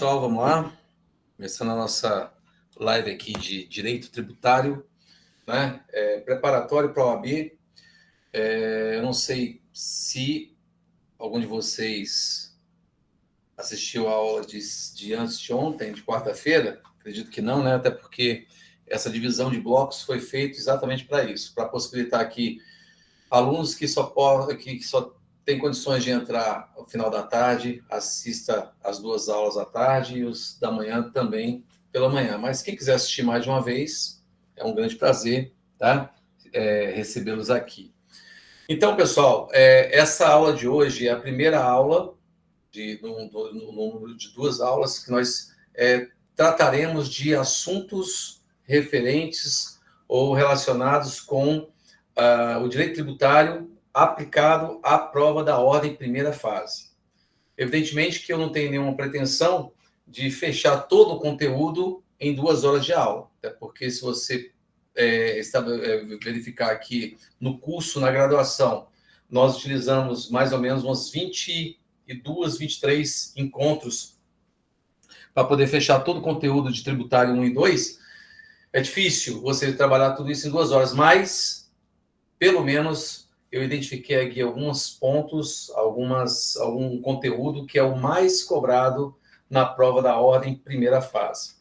pessoal, vamos lá. Começando a nossa live aqui de Direito Tributário, né? Preparatório para a OAB. Eu não sei se algum de vocês assistiu a aula de antes de ontem, de quarta-feira. Acredito que não, né? Até porque essa divisão de blocos foi feita exatamente para isso, para possibilitar aqui alunos que só tem condições de entrar ao final da tarde, assista as 2 aulas à tarde e os da manhã também pela manhã. Mas quem quiser assistir mais de uma vez, é um grande prazer, tá? Recebê-los aqui. Então, pessoal, essa aula de hoje é a primeira aula no número de 2 aulas que nós trataremos de assuntos referentes ou relacionados com o direito tributário aplicado à prova da ordem primeira fase. Evidentemente que eu não tenho nenhuma pretensão de fechar todo o conteúdo em 2 horas de aula, até porque se você verificar aqui no curso, na graduação, nós utilizamos mais ou menos uns 22, 23 encontros para poder fechar todo o conteúdo de tributário 1 e 2. É difícil você trabalhar tudo isso em 2 horas, mas pelo menos eu identifiquei aqui alguns pontos, algum conteúdo que é o mais cobrado na prova da ordem primeira fase.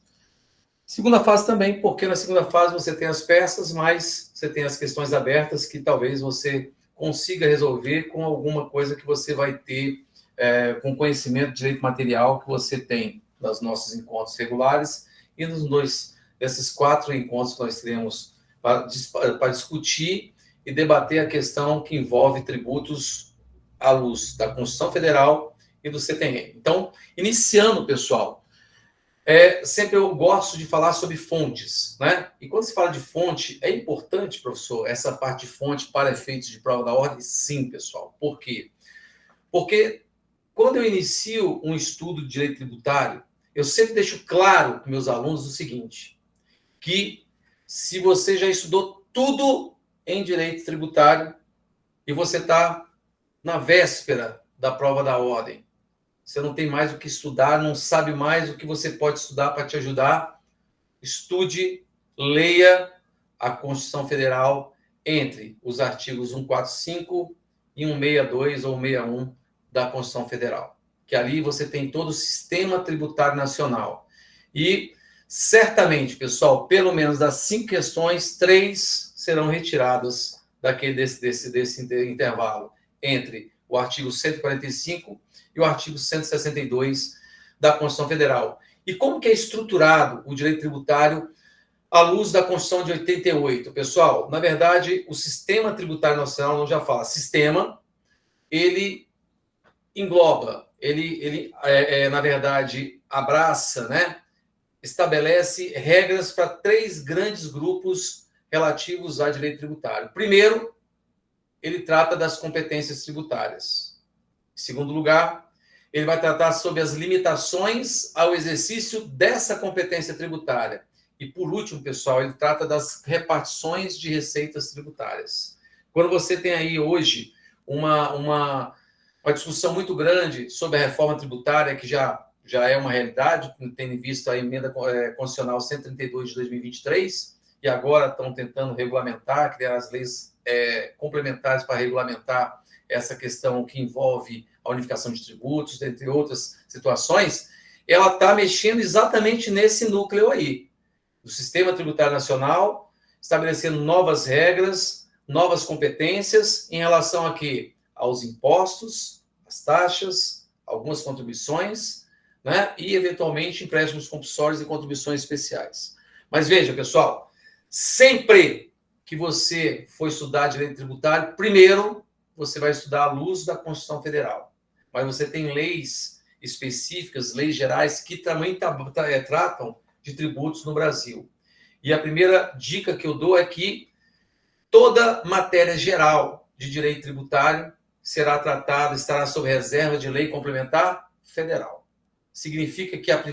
Segunda fase também, porque na segunda fase você tem as peças, mas você tem as questões abertas que talvez você consiga resolver com alguma coisa que você vai ter com conhecimento de direito material que você tem nos nossos encontros regulares e desses 4 encontros que nós teremos para discutir e debater a questão que envolve tributos à luz da Constituição Federal e do CTN. Então, iniciando, pessoal, sempre eu gosto de falar sobre fontes, né? E quando se fala de fonte, é importante, professor, essa parte de fonte para efeitos de prova da ordem? Sim, pessoal. Por quê? Porque quando eu inicio um estudo de direito tributário, eu sempre deixo claro para meus alunos o seguinte, que se você já estudou tudo em direito tributário e você está na véspera da prova da ordem, você não tem mais o que estudar, não sabe mais o que você pode estudar para te ajudar, estude, leia a Constituição Federal entre os artigos 145 e 162 ou 161 da Constituição Federal, que ali você tem todo o sistema tributário nacional. E certamente, pessoal, pelo menos das 5 questões, 3 serão retiradas desse intervalo entre o artigo 145 e o artigo 162 da Constituição Federal. E como que é estruturado o direito tributário à luz da Constituição de 88? Pessoal, na verdade, o sistema tributário nacional, não já fala, sistema, ele engloba, ele na verdade, abraça, né? Estabelece regras para 3 grandes grupos relativos a direito tributário. Primeiro, ele trata das competências tributárias. Em segundo lugar, ele vai tratar sobre as limitações ao exercício dessa competência tributária. E, por último, pessoal, ele trata das repartições de receitas tributárias. Quando você tem aí hoje uma discussão muito grande sobre a reforma tributária, que já é uma realidade, tendo visto a emenda constitucional 132 de 2023, e agora estão tentando regulamentar, criar as leis complementares para regulamentar essa questão que envolve a unificação de tributos, entre outras situações, ela está mexendo exatamente nesse núcleo aí, do sistema tributário nacional, estabelecendo novas regras, novas competências em relação a quê? Aos impostos, as taxas, algumas contribuições, né? E, eventualmente, empréstimos compulsórios e contribuições especiais. Mas veja, pessoal, sempre que você for estudar direito tributário, primeiro você vai estudar à luz da Constituição Federal. Mas você tem leis específicas, leis gerais, que também tratam de tributos no Brasil. E a primeira dica que eu dou é que toda matéria geral de direito tributário será tratada, estará sob reserva de lei complementar federal. Significa que a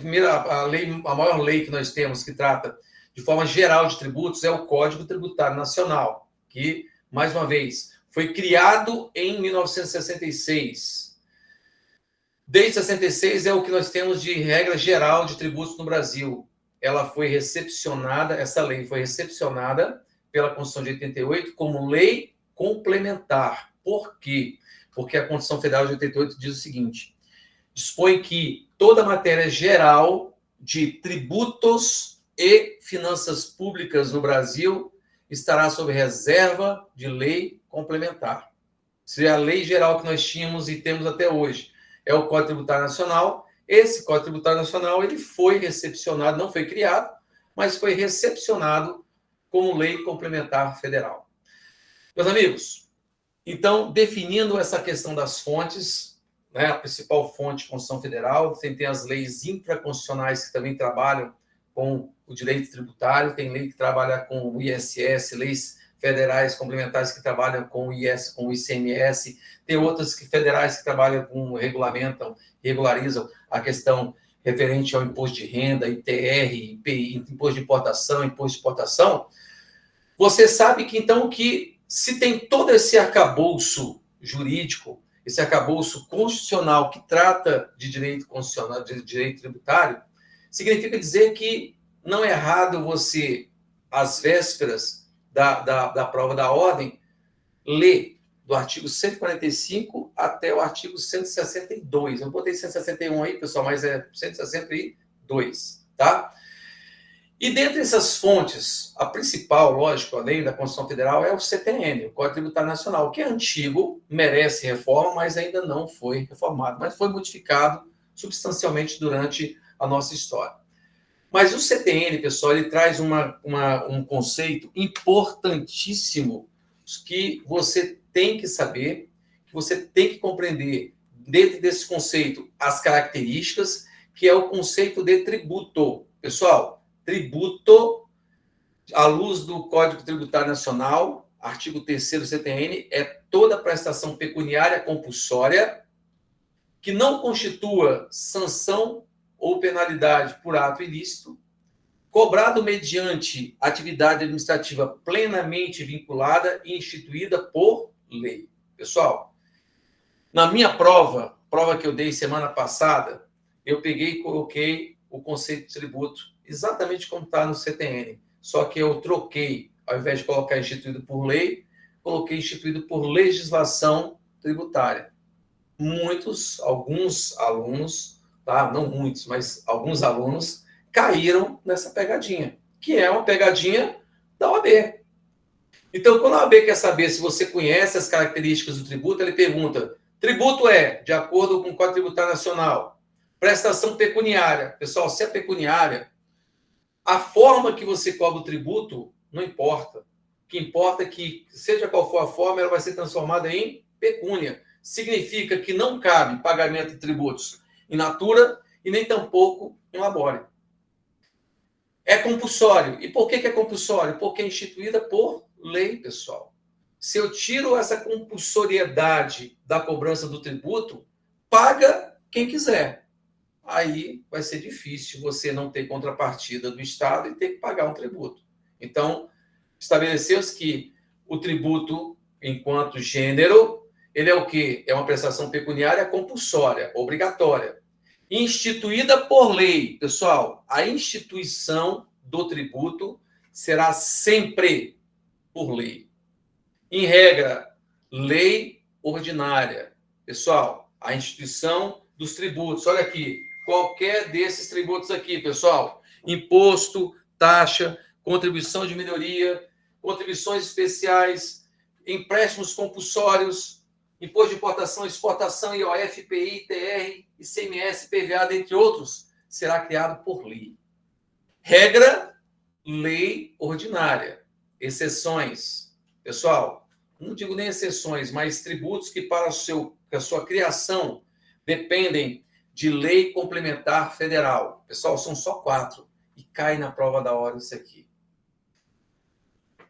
maior lei que nós temos que trata de forma geral de tributos é o Código Tributário Nacional, que, mais uma vez, foi criado em 1966. Desde 66 é o que nós temos de regra geral de tributos no Brasil. Ela foi recepcionada, essa lei foi recepcionada pela Constituição de 88 como lei complementar. Por quê? Porque a Constituição Federal de 88 diz o seguinte: dispõe que toda matéria geral de tributos e finanças públicas no Brasil estará sob reserva de lei complementar. Se a lei geral que nós tínhamos e temos até hoje é o Código Tributário Nacional, esse Código Tributário Nacional ele foi recepcionado, não foi criado, mas foi recepcionado como lei complementar federal. Meus amigos, então, definindo essa questão das fontes, né, a principal fonte, Constituição Federal, tem as leis infraconstitucionais que também trabalham com o direito tributário, tem lei que trabalha com o ISS, leis federais complementares que trabalham com o IS, com o ICMS, tem outras federais que trabalham com, regulamentam, regularizam a questão referente ao imposto de renda, ITR, IPI, imposto de importação, imposto de exportação. Você sabe que, então, que se tem todo esse arcabouço jurídico, esse arcabouço constitucional que trata de direito constitucional, de direito tributário, significa dizer que não é errado você, às vésperas da prova da ordem, ler do artigo 145 até o artigo 162. Eu botei 161 aí, pessoal, mas é 162, tá? E dentre essas fontes, a principal, lógico, além da Constituição Federal, é o CTN, o Código Tributário Nacional, que é antigo, merece reforma, mas ainda não foi reformado, mas foi modificado substancialmente durante a nossa história. Mas o CTN, pessoal, ele traz um conceito importantíssimo que você tem que saber, que você tem que compreender dentro desse conceito as características, que é o conceito de tributo. Pessoal, tributo, à luz do Código Tributário Nacional, artigo 3º do CTN, é toda prestação pecuniária compulsória que não constitua sanção ou penalidade por ato ilícito, cobrado mediante atividade administrativa plenamente vinculada e instituída por lei. Pessoal, na minha prova que eu dei semana passada, eu peguei e coloquei o conceito de tributo exatamente como está no CTN, só que eu troquei, ao invés de colocar instituído por lei, coloquei instituído por legislação tributária. Alguns alunos, tá? Não muitos, mas alguns alunos caíram nessa pegadinha, que é uma pegadinha da OAB. Então, quando a OAB quer saber se você conhece as características do tributo, ele pergunta: tributo é, de acordo com o Código Tributário Nacional, prestação pecuniária. Pessoal, se é pecuniária, a forma que você cobra o tributo não importa. O que importa é que, seja qual for a forma, ela vai ser transformada em pecúnia. Significa que não cabe pagamento de tributos in natura e nem tampouco in labore. É compulsório. E por que é compulsório? Porque é instituída por lei, pessoal. Se eu tiro essa compulsoriedade da cobrança do tributo, paga quem quiser. Aí vai ser difícil você não ter contrapartida do Estado e ter que pagar um tributo. Então, estabeleceu-se que o tributo, enquanto gênero, ele é o quê? É uma prestação pecuniária compulsória, obrigatória, instituída por lei. Pessoal, a instituição do tributo será sempre por lei. Em regra, lei ordinária. Pessoal, a instituição dos tributos. Olha aqui, qualquer desses tributos aqui, pessoal. Imposto, taxa, contribuição de melhoria, contribuições especiais, empréstimos compulsórios, imposto de importação, exportação, IOF, IPI, ITR, ICMS, PVA, dentre outros, será criado por lei. Regra, lei ordinária. Exceções. Pessoal, não digo nem exceções, mas tributos que para a sua criação dependem de lei complementar federal. Pessoal, são só 4. E cai na prova da hora isso aqui.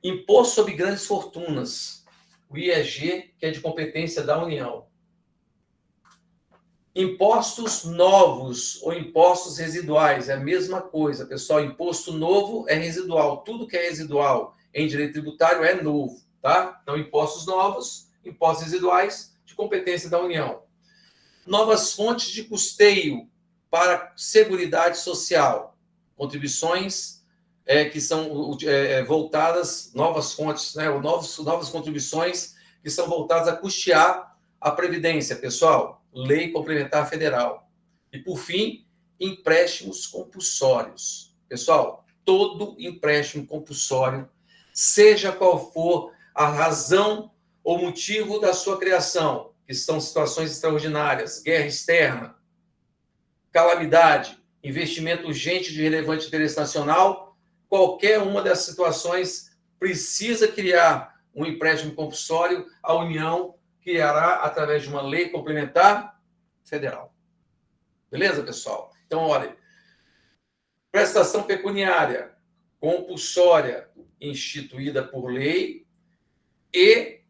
Imposto sobre grandes fortunas. O IEG, que é de competência da União. Impostos novos ou impostos residuais, é a mesma coisa, pessoal. Imposto novo é residual. Tudo que é residual em direito tributário é novo, tá? Então, impostos novos, impostos residuais de competência da União. Novas fontes de custeio para Seguridade Social, contribuições que são voltadas, novas fontes, né, novas contribuições que são voltadas a custear a Previdência, pessoal, Lei Complementar Federal. E, por fim, empréstimos compulsórios. Pessoal, todo empréstimo compulsório, seja qual for a razão ou motivo da sua criação, que são situações extraordinárias, guerra externa, calamidade, investimento urgente de relevante interesse nacional, qualquer uma dessas situações precisa criar um empréstimo compulsório, a União criará através de uma lei complementar federal. Beleza, pessoal? Então, olha, prestação pecuniária compulsória instituída por lei e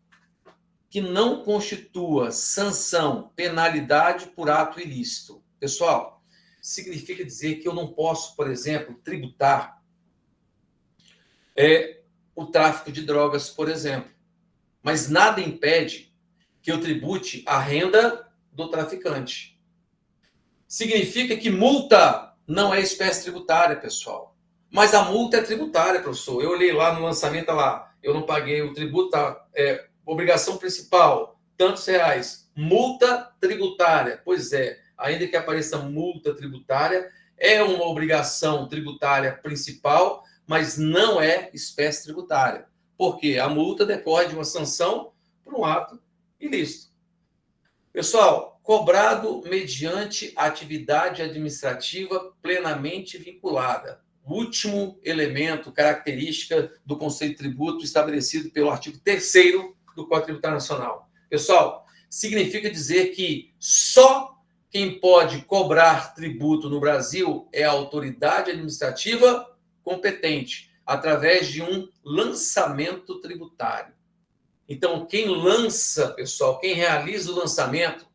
que não constitua sanção, penalidade por ato ilícito. Pessoal, significa dizer que eu não posso, por exemplo, tributar o tráfico de drogas, por exemplo. Mas nada impede que eu tribute a renda do traficante. Significa que multa não é espécie tributária, pessoal. Mas a multa é tributária, professor. Eu olhei lá no lançamento, lá, eu não paguei o tributo, obrigação principal, tantos reais. Multa tributária. Pois é, ainda que apareça multa tributária, é uma obrigação tributária principal, mas não é espécie tributária. Porque a multa decorre de uma sanção por um ato ilícito. Pessoal, cobrado mediante atividade administrativa plenamente vinculada. O último elemento, característica do conceito de tributo estabelecido pelo artigo 3º do Código Tributário Nacional. Pessoal, significa dizer que só quem pode cobrar tributo no Brasil é a autoridade administrativa competente, através de um lançamento tributário. Então, quem lança, pessoal, quem realiza o lançamento,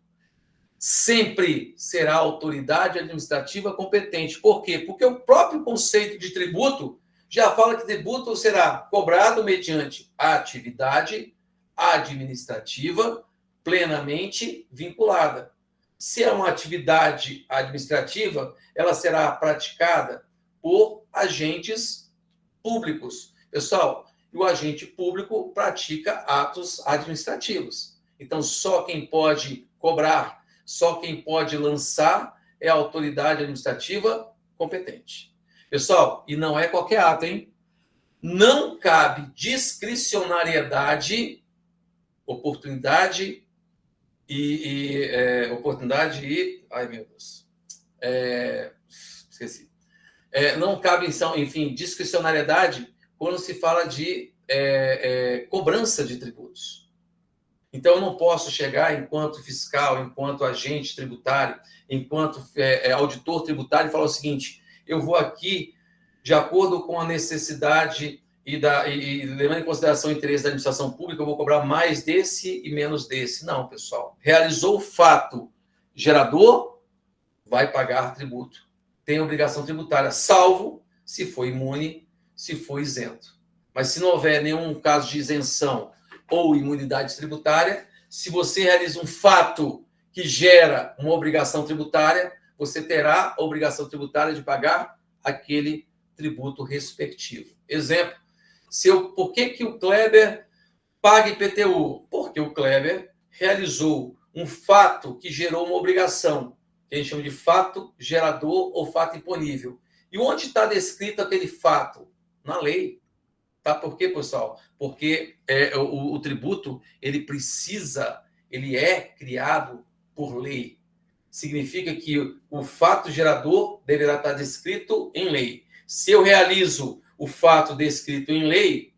sempre será a autoridade administrativa competente. Por quê? Porque o próprio conceito de tributo já fala que tributo será cobrado mediante a atividade administrativa plenamente vinculada. Se é uma atividade administrativa, ela será praticada por agentes públicos. Pessoal, o agente público pratica atos administrativos. Então, só quem pode cobrar, só quem pode lançar é a autoridade administrativa competente. Pessoal, e não é qualquer ato, hein? Não cabe discricionariedade, oportunidade e... Ai, meu Deus. Esqueci. Não cabe, enfim, discricionariedade quando se fala de cobrança de tributos. Então, eu não posso chegar enquanto fiscal, enquanto agente tributário, enquanto auditor tributário e falar o seguinte: eu vou aqui, de acordo com a necessidade e levando em consideração o interesse da administração pública, eu vou cobrar mais desse e menos desse. Não, pessoal. Realizou o fato gerador, vai pagar tributo. Tem obrigação tributária, salvo se for imune, se for isento. Mas se não houver nenhum caso de isenção ou imunidade tributária, se você realiza um fato que gera uma obrigação tributária, você terá a obrigação tributária de pagar aquele tributo respectivo. Exemplo, por que o Kleber paga IPTU? Porque o Kleber realizou um fato que gerou uma obrigação, que a gente chama de fato gerador ou fato imponível. E onde está descrito aquele fato? Na lei. Tá? Por quê, pessoal? Porque o tributo, ele é criado por lei. Significa que o fato gerador deverá estar descrito em lei. Se eu realizo o fato descrito em lei,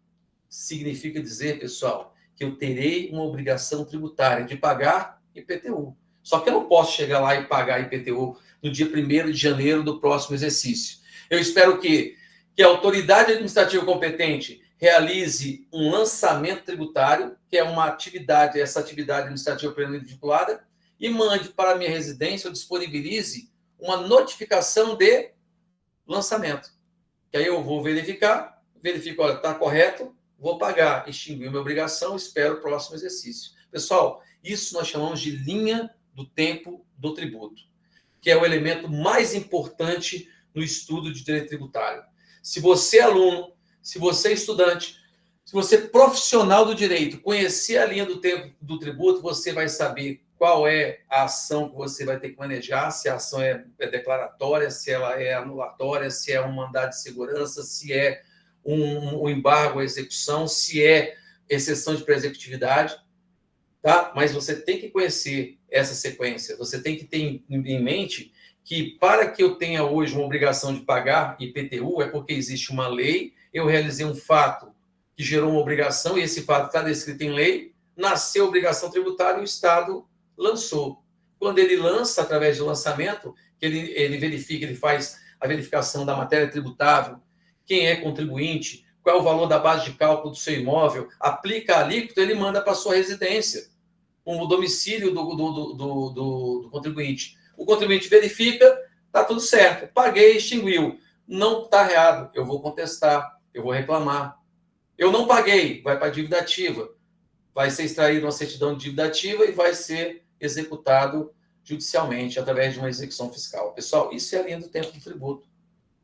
significa dizer, pessoal, que eu terei uma obrigação tributária de pagar IPTU. Só que eu não posso chegar lá e pagar IPTU no dia 1º de janeiro do próximo exercício. Eu espero que a autoridade administrativa competente realize um lançamento tributário, que é essa atividade administrativa plenamente vinculada, e mande para a minha residência ou disponibilize uma notificação de lançamento. Que aí eu vou verifico, olha, está correto, vou pagar, extinguir minha obrigação, espero o próximo exercício. Pessoal, isso nós chamamos de linha do tempo do tributo, que é o elemento mais importante no estudo de direito tributário. Se você é aluno, se você é estudante, se você é profissional do direito, conhecer a linha do tempo do tributo, você vai saber qual é a ação que você vai ter que manejar, se a ação é declaratória, se ela é anulatória, se é um mandado de segurança, se é um embargo à execução, se é exceção de pré-executividade, tá? Mas você tem que conhecer essa sequência, você tem que ter em mente que para que eu tenha hoje uma obrigação de pagar IPTU, é porque existe uma lei, eu realizei um fato que gerou uma obrigação, e esse fato está descrito em lei, nasceu a obrigação tributária e o Estado lançou. Quando ele lança, através do lançamento, que ele verifica, ele faz a verificação da matéria tributável, quem é contribuinte, qual é o valor da base de cálculo do seu imóvel, aplica a alíquota, ele manda para a sua residência, o domicílio do contribuinte. O contribuinte verifica, está tudo certo, paguei, extinguiu. Não está errado, eu vou contestar, eu vou reclamar. Eu não paguei, vai para a dívida ativa, vai ser extraído uma certidão de dívida ativa e vai ser executado judicialmente através de uma execução fiscal. Pessoal, isso é a linha do tempo do tributo.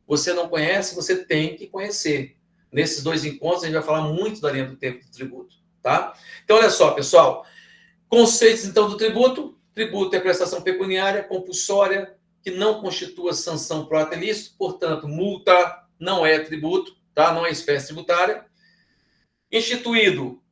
Você não conhece, você tem que conhecer. Nesses 2 encontros, a gente vai falar muito da linha do tempo do tributo, tá? Então, olha só, pessoal. Conceitos, então, do tributo. Tributo é prestação pecuniária compulsória que não constitua sanção pro ato ilícito, portanto, multa não é tributo, tá? Não é espécie tributária. Instituído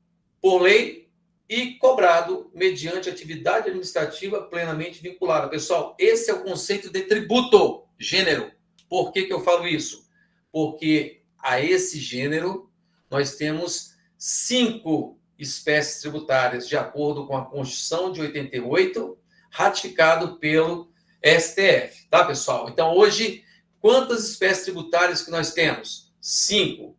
por lei e cobrado mediante atividade administrativa plenamente vinculada. Pessoal, esse é o conceito de tributo, gênero. Por que eu falo isso? Porque a esse gênero nós temos 5 espécies tributárias, de acordo com a Constituição de 88, ratificado pelo STF, tá, pessoal? Então, hoje, quantas espécies tributárias que nós temos? 5.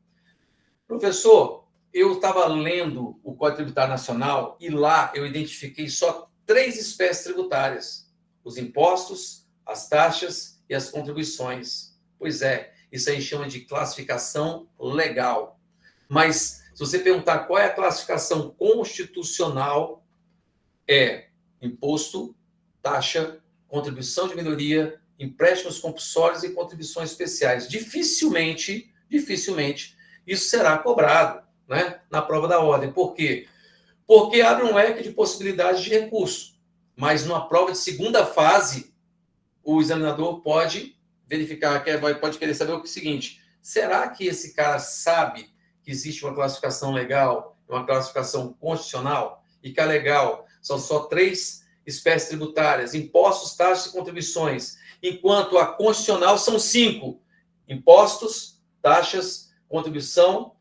Professor, eu estava lendo o Código Tributário Nacional e lá eu identifiquei só 3 espécies tributárias: os impostos, as taxas e as contribuições. Pois é, isso aí chama de classificação legal. Mas se você perguntar qual é a classificação constitucional, é imposto, taxa, contribuição de melhoria, empréstimos compulsórios e contribuições especiais. Dificilmente isso será cobrado, né, na prova da ordem. Por quê? Porque abre um leque de possibilidades de recurso. Mas numa prova de segunda fase, o examinador pode verificar, pode querer saber o seguinte: será que esse cara sabe que existe uma classificação legal, uma classificação constitucional, e que a legal são só 3 espécies tributárias: impostos, taxas e contribuições, enquanto a constitucional são 5: impostos, taxas, contribuição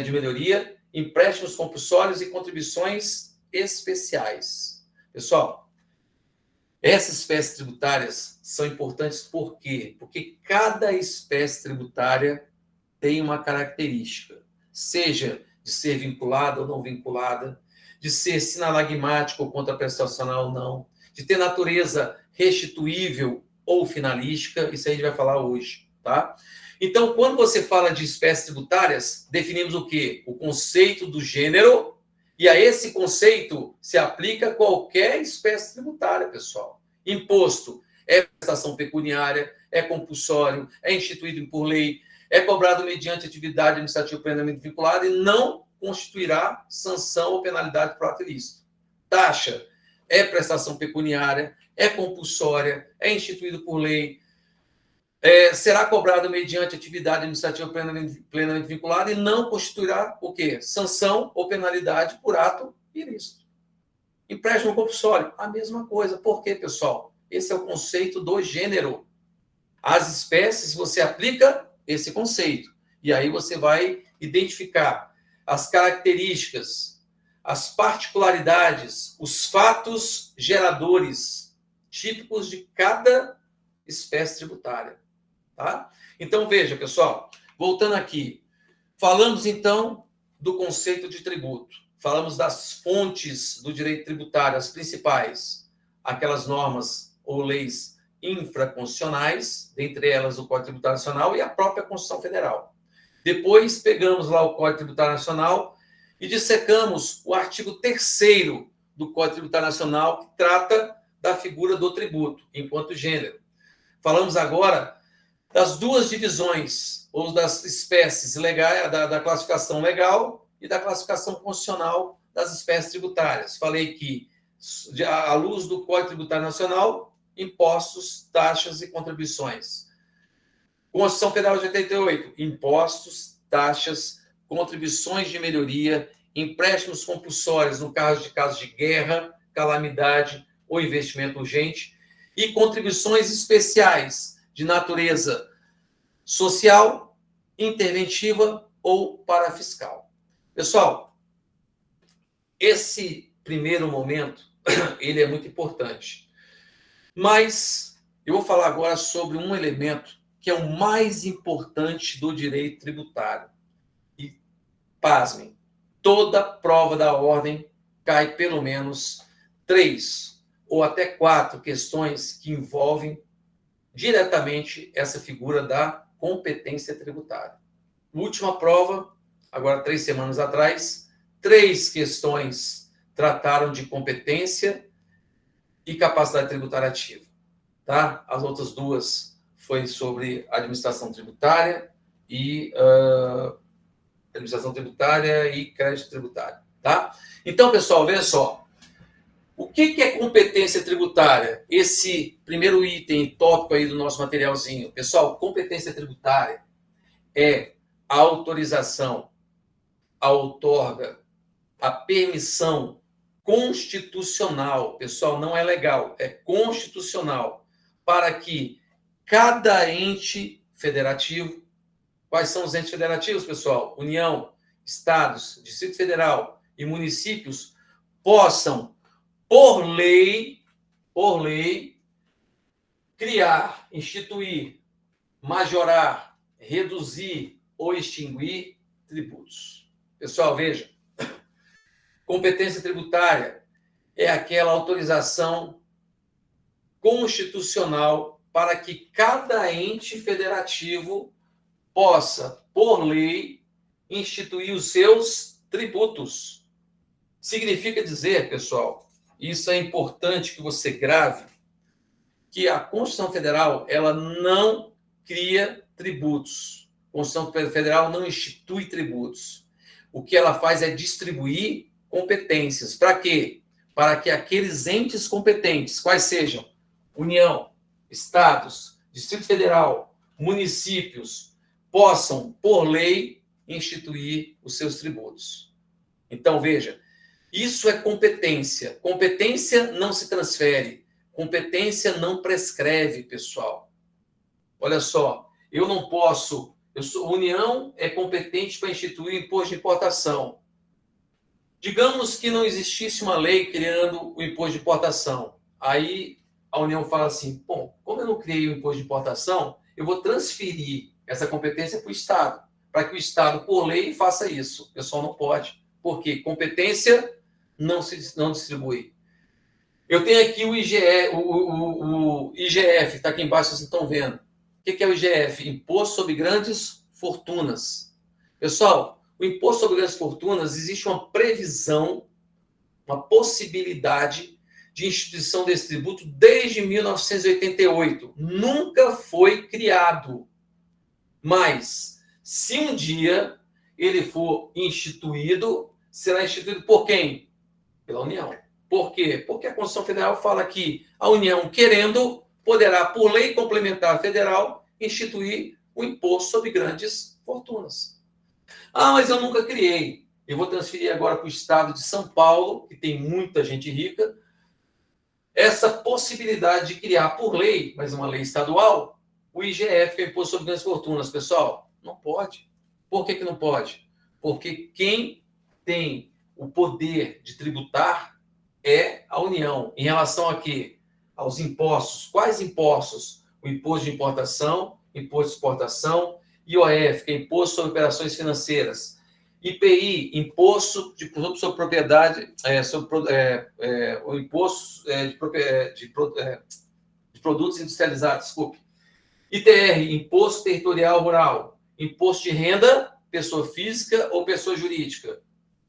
de melhoria, empréstimos compulsórios e contribuições especiais. Pessoal, essas espécies tributárias são importantes por quê? Porque cada espécie tributária tem uma característica, seja de ser vinculada ou não vinculada, de ser sinalagmático ou contraprestacional ou não, de ter natureza restituível ou finalística, isso aí a gente vai falar hoje, tá? Então, quando você fala de espécies tributárias, definimos o quê? O conceito do gênero, e a esse conceito se aplica qualquer espécie tributária, pessoal. Imposto é prestação pecuniária, é compulsório, é instituído por lei, é cobrado mediante atividade administrativa plenamente vinculada e não constituirá sanção ou penalidade para o ato ilícito. Taxa é prestação pecuniária, é compulsória, é instituído por lei, será cobrado mediante atividade administrativa plenamente vinculada e não constituirá o quê? Sanção ou penalidade por ato ilícito. Empréstimo compulsório, a mesma coisa. Por quê, pessoal? Esse é o conceito do gênero. As espécies, você aplica esse conceito. E aí você vai identificar as características, as particularidades, os fatos geradores típicos de cada espécie tributária. Tá? Então, veja, pessoal, voltando aqui, falamos então do conceito de tributo, falamos das fontes do direito tributário, as principais, aquelas normas ou leis infraconstitucionais, dentre elas o Código Tributário Nacional e a própria Constituição Federal. Depois pegamos lá o Código Tributário Nacional e dissecamos o artigo 3º do Código Tributário Nacional, que trata da figura do tributo, enquanto gênero. Falamos agora das duas divisões, ou das espécies legais, da classificação legal e da classificação constitucional das espécies tributárias. Falei que, à luz do Código Tributário Nacional, impostos, taxas e contribuições. Constituição Federal de 88, impostos, taxas, contribuições de melhoria, empréstimos compulsórios no caso de guerra, calamidade ou investimento urgente, e contribuições especiais de natureza social, interventiva ou parafiscal. Pessoal, esse primeiro momento, ele é muito importante. Mas eu vou falar agora sobre um elemento que é o mais importante do direito tributário. E, pasmem, toda prova da ordem cai pelo menos 3 ou até 4 questões que envolvem diretamente essa figura da competência tributária. Última prova, agora 3 semanas atrás, 3 questões trataram de competência e capacidade tributária ativa. Tá? As outras 2 foi sobre administração tributária e crédito tributário. Tá? Então, pessoal, veja só. O que é competência tributária? Esse primeiro item, tópico aí do nosso materialzinho. Pessoal, competência tributária é a autorização, a outorga, a permissão constitucional, pessoal, não é legal, é constitucional, para que cada ente federativo, quais são os entes federativos, pessoal? União, estados, Distrito Federal e municípios possam, por lei, criar, instituir, majorar, reduzir ou extinguir tributos. Pessoal, veja, competência tributária é aquela autorização constitucional para que cada ente federativo possa, por lei, instituir os seus tributos. Significa dizer, pessoal, isso é importante que você grave, que a Constituição Federal ela não cria tributos. A Constituição Federal não institui tributos. O que ela faz é distribuir competências. Para quê? Para que aqueles entes competentes, quais sejam União, estados, Distrito Federal, municípios, possam, por lei, instituir os seus tributos. Então, veja, isso é competência. Competência não se transfere. Competência não prescreve, pessoal. Olha só, eu não posso... União é competente para instituir o imposto de importação. Digamos que não existisse uma lei criando o imposto de importação. Aí a União fala assim, bom, como eu não criei o imposto de importação, eu vou transferir essa competência para o Estado, para que o Estado, por lei, faça isso. O pessoal não pode. Por quê? Competência não distribui. Eu tenho aqui o IGF, está aqui embaixo, vocês estão vendo. O que é o IGF? Imposto sobre Grandes Fortunas. Pessoal, o Imposto sobre Grandes Fortunas, existe uma previsão, uma possibilidade de instituição desse tributo desde 1988. Nunca foi criado. Mas, se um dia ele for instituído, será instituído por quem? Pela União. Por quê? Porque a Constituição Federal fala que a União, querendo, poderá, por lei complementar federal, instituir o imposto sobre grandes fortunas. Ah, mas eu nunca criei. Eu vou transferir agora para o estado de São Paulo, que tem muita gente rica, essa possibilidade de criar por lei, mas uma lei estadual, o IGF, que é o Imposto sobre Grandes Fortunas. Pessoal, não pode. Por que não pode? Porque quem tem o poder de tributar é a União. Em relação a quê? Aos impostos. Quais impostos? O imposto de importação, imposto de exportação, IOF, que é Imposto sobre Operações Financeiras, IPI, Imposto sobre Propriedade, o Imposto de Produtos Industrializados, desculpe. ITR, Imposto Territorial Rural, Imposto de Renda, pessoa física ou pessoa jurídica.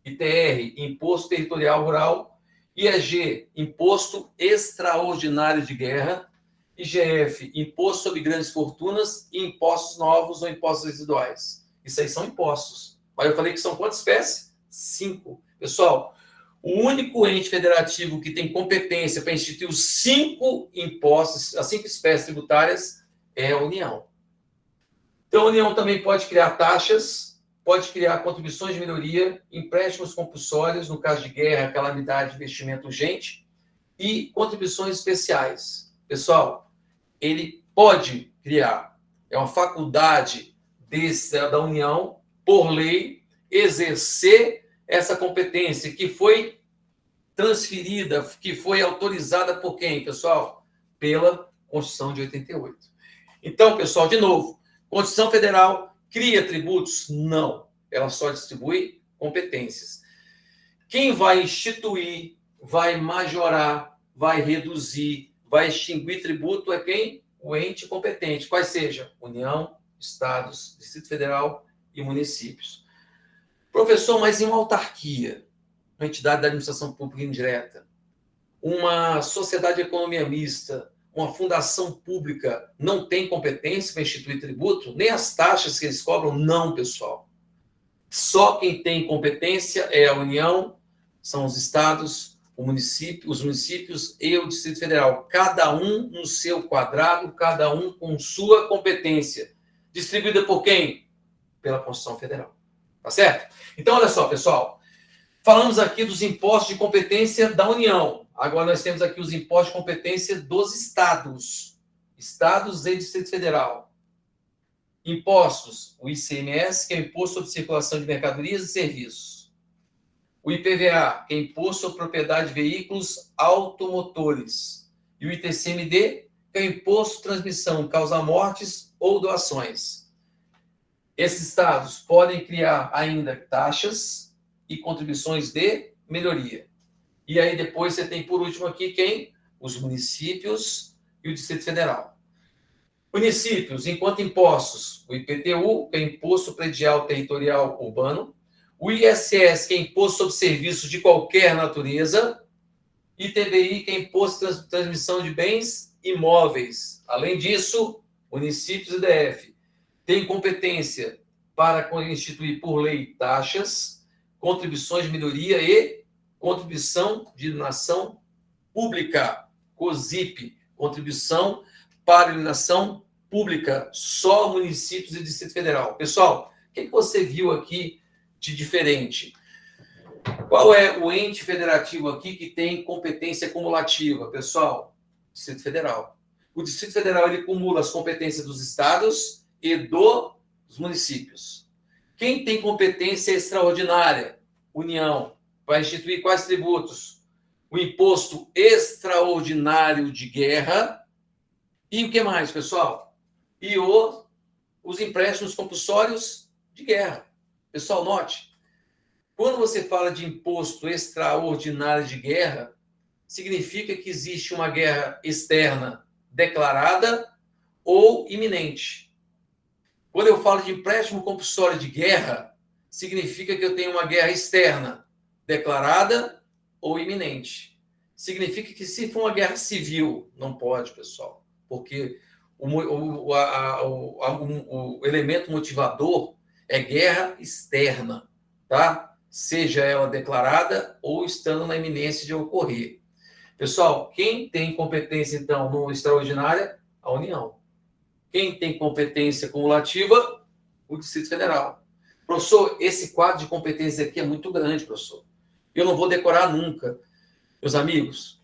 ITR, Imposto Territorial Rural, IEG, Imposto Extraordinário de Guerra. IGF, Imposto sobre Grandes Fortunas e Impostos Novos ou Impostos Residuais. Isso aí são impostos. Mas eu falei que são quantas espécies? 5. Pessoal, o único ente federativo que tem competência para instituir os 5 impostos, as 5 espécies tributárias, é a União. Então, a União também pode criar taxas, pode criar contribuições de melhoria, empréstimos compulsórios, no caso de guerra, calamidade, investimento urgente, e contribuições especiais. Pessoal, ele pode criar, é uma faculdade da União, por lei, exercer essa competência que foi transferida, que foi autorizada por quem, pessoal? Pela Constituição de 88. Então, pessoal, de novo, Constituição Federal cria tributos? Não. Ela só distribui competências. Quem vai instituir, vai majorar, vai reduzir, vai extinguir tributo é quem? O ente competente, quais sejam? União, Estados, Distrito Federal e municípios. Professor, mas em uma autarquia, uma entidade da administração pública indireta, uma sociedade de economia mista, uma fundação pública não tem competência para instituir tributo? Nem as taxas que eles cobram? Não, pessoal. Só quem tem competência é a União, são os estados, os municípios e o Distrito Federal. Cada um no seu quadrado, cada um com sua competência. Distribuída por quem? Pela Constituição Federal. Tá certo? Então, olha só, pessoal. Falamos aqui dos impostos de competência da União. Agora nós temos aqui os impostos de competência dos estados. Estados e Distrito Federal. Impostos, o ICMS, que é o Imposto sobre Circulação de Mercadorias e Serviços. O IPVA, que é Imposto sobre Propriedade de Veículos Automotores. E o ITCMD, que é o Imposto sobre Transmissão, Causa Mortes ou Doações. Esses estados podem criar ainda taxas e contribuições de melhoria. E aí depois você tem, por último aqui, quem? Os municípios e o Distrito Federal. Municípios, enquanto impostos, o IPTU, que é Imposto Predial Territorial Urbano, o ISS, que é Imposto sobre Serviços de qualquer natureza, ITBI, que é Imposto de Transmissão de Bens Imóveis. Além disso, municípios e DF têm competência para instituir por lei taxas, contribuições de melhoria e contribuição de iluminação pública, COSIP, contribuição para iluminação pública, só municípios e Distrito Federal. Pessoal, o que você viu aqui de diferente? Qual é o ente federativo aqui que tem competência cumulativa, pessoal? Distrito Federal. O Distrito Federal, ele acumula as competências dos estados e dos municípios. Quem tem competência extraordinária? União. Para instituir quais tributos? O Imposto Extraordinário de Guerra. E o que mais, pessoal? E os empréstimos compulsórios de guerra. Pessoal, note, quando você fala de imposto extraordinário de guerra, significa que existe uma guerra externa declarada ou iminente. Quando eu falo de empréstimo compulsório de guerra, significa que eu tenho uma guerra externa declarada ou iminente. Significa que se for uma guerra civil, não pode, pessoal, porque o elemento motivador é guerra externa, tá? Seja ela declarada ou estando na iminência de ocorrer. Pessoal, quem tem competência, então, no extraordinária? A União. Quem tem competência cumulativa? O Distrito Federal. Professor, esse quadro de competência aqui é muito grande, professor. Eu não vou decorar nunca. Meus amigos,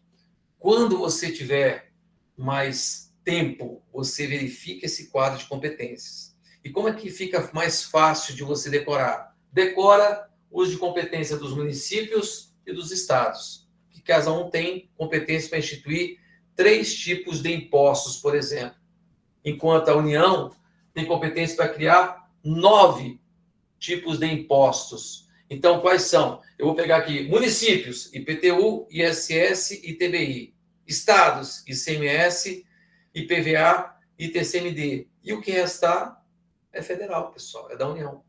quando você tiver mais tempo, você verifica esse quadro de competências. E como é que fica mais fácil de você decorar? Decora os de competência dos municípios e dos estados, que cada um tem competência para instituir 3 tipos de impostos, por exemplo. Enquanto a União tem competência para criar 9 tipos de impostos. Então, quais são? Eu vou pegar aqui municípios, IPTU, ISS e ITBI. Estados, ICMS, IPVA e ITCMD. E o que restar é federal, pessoal, é da União.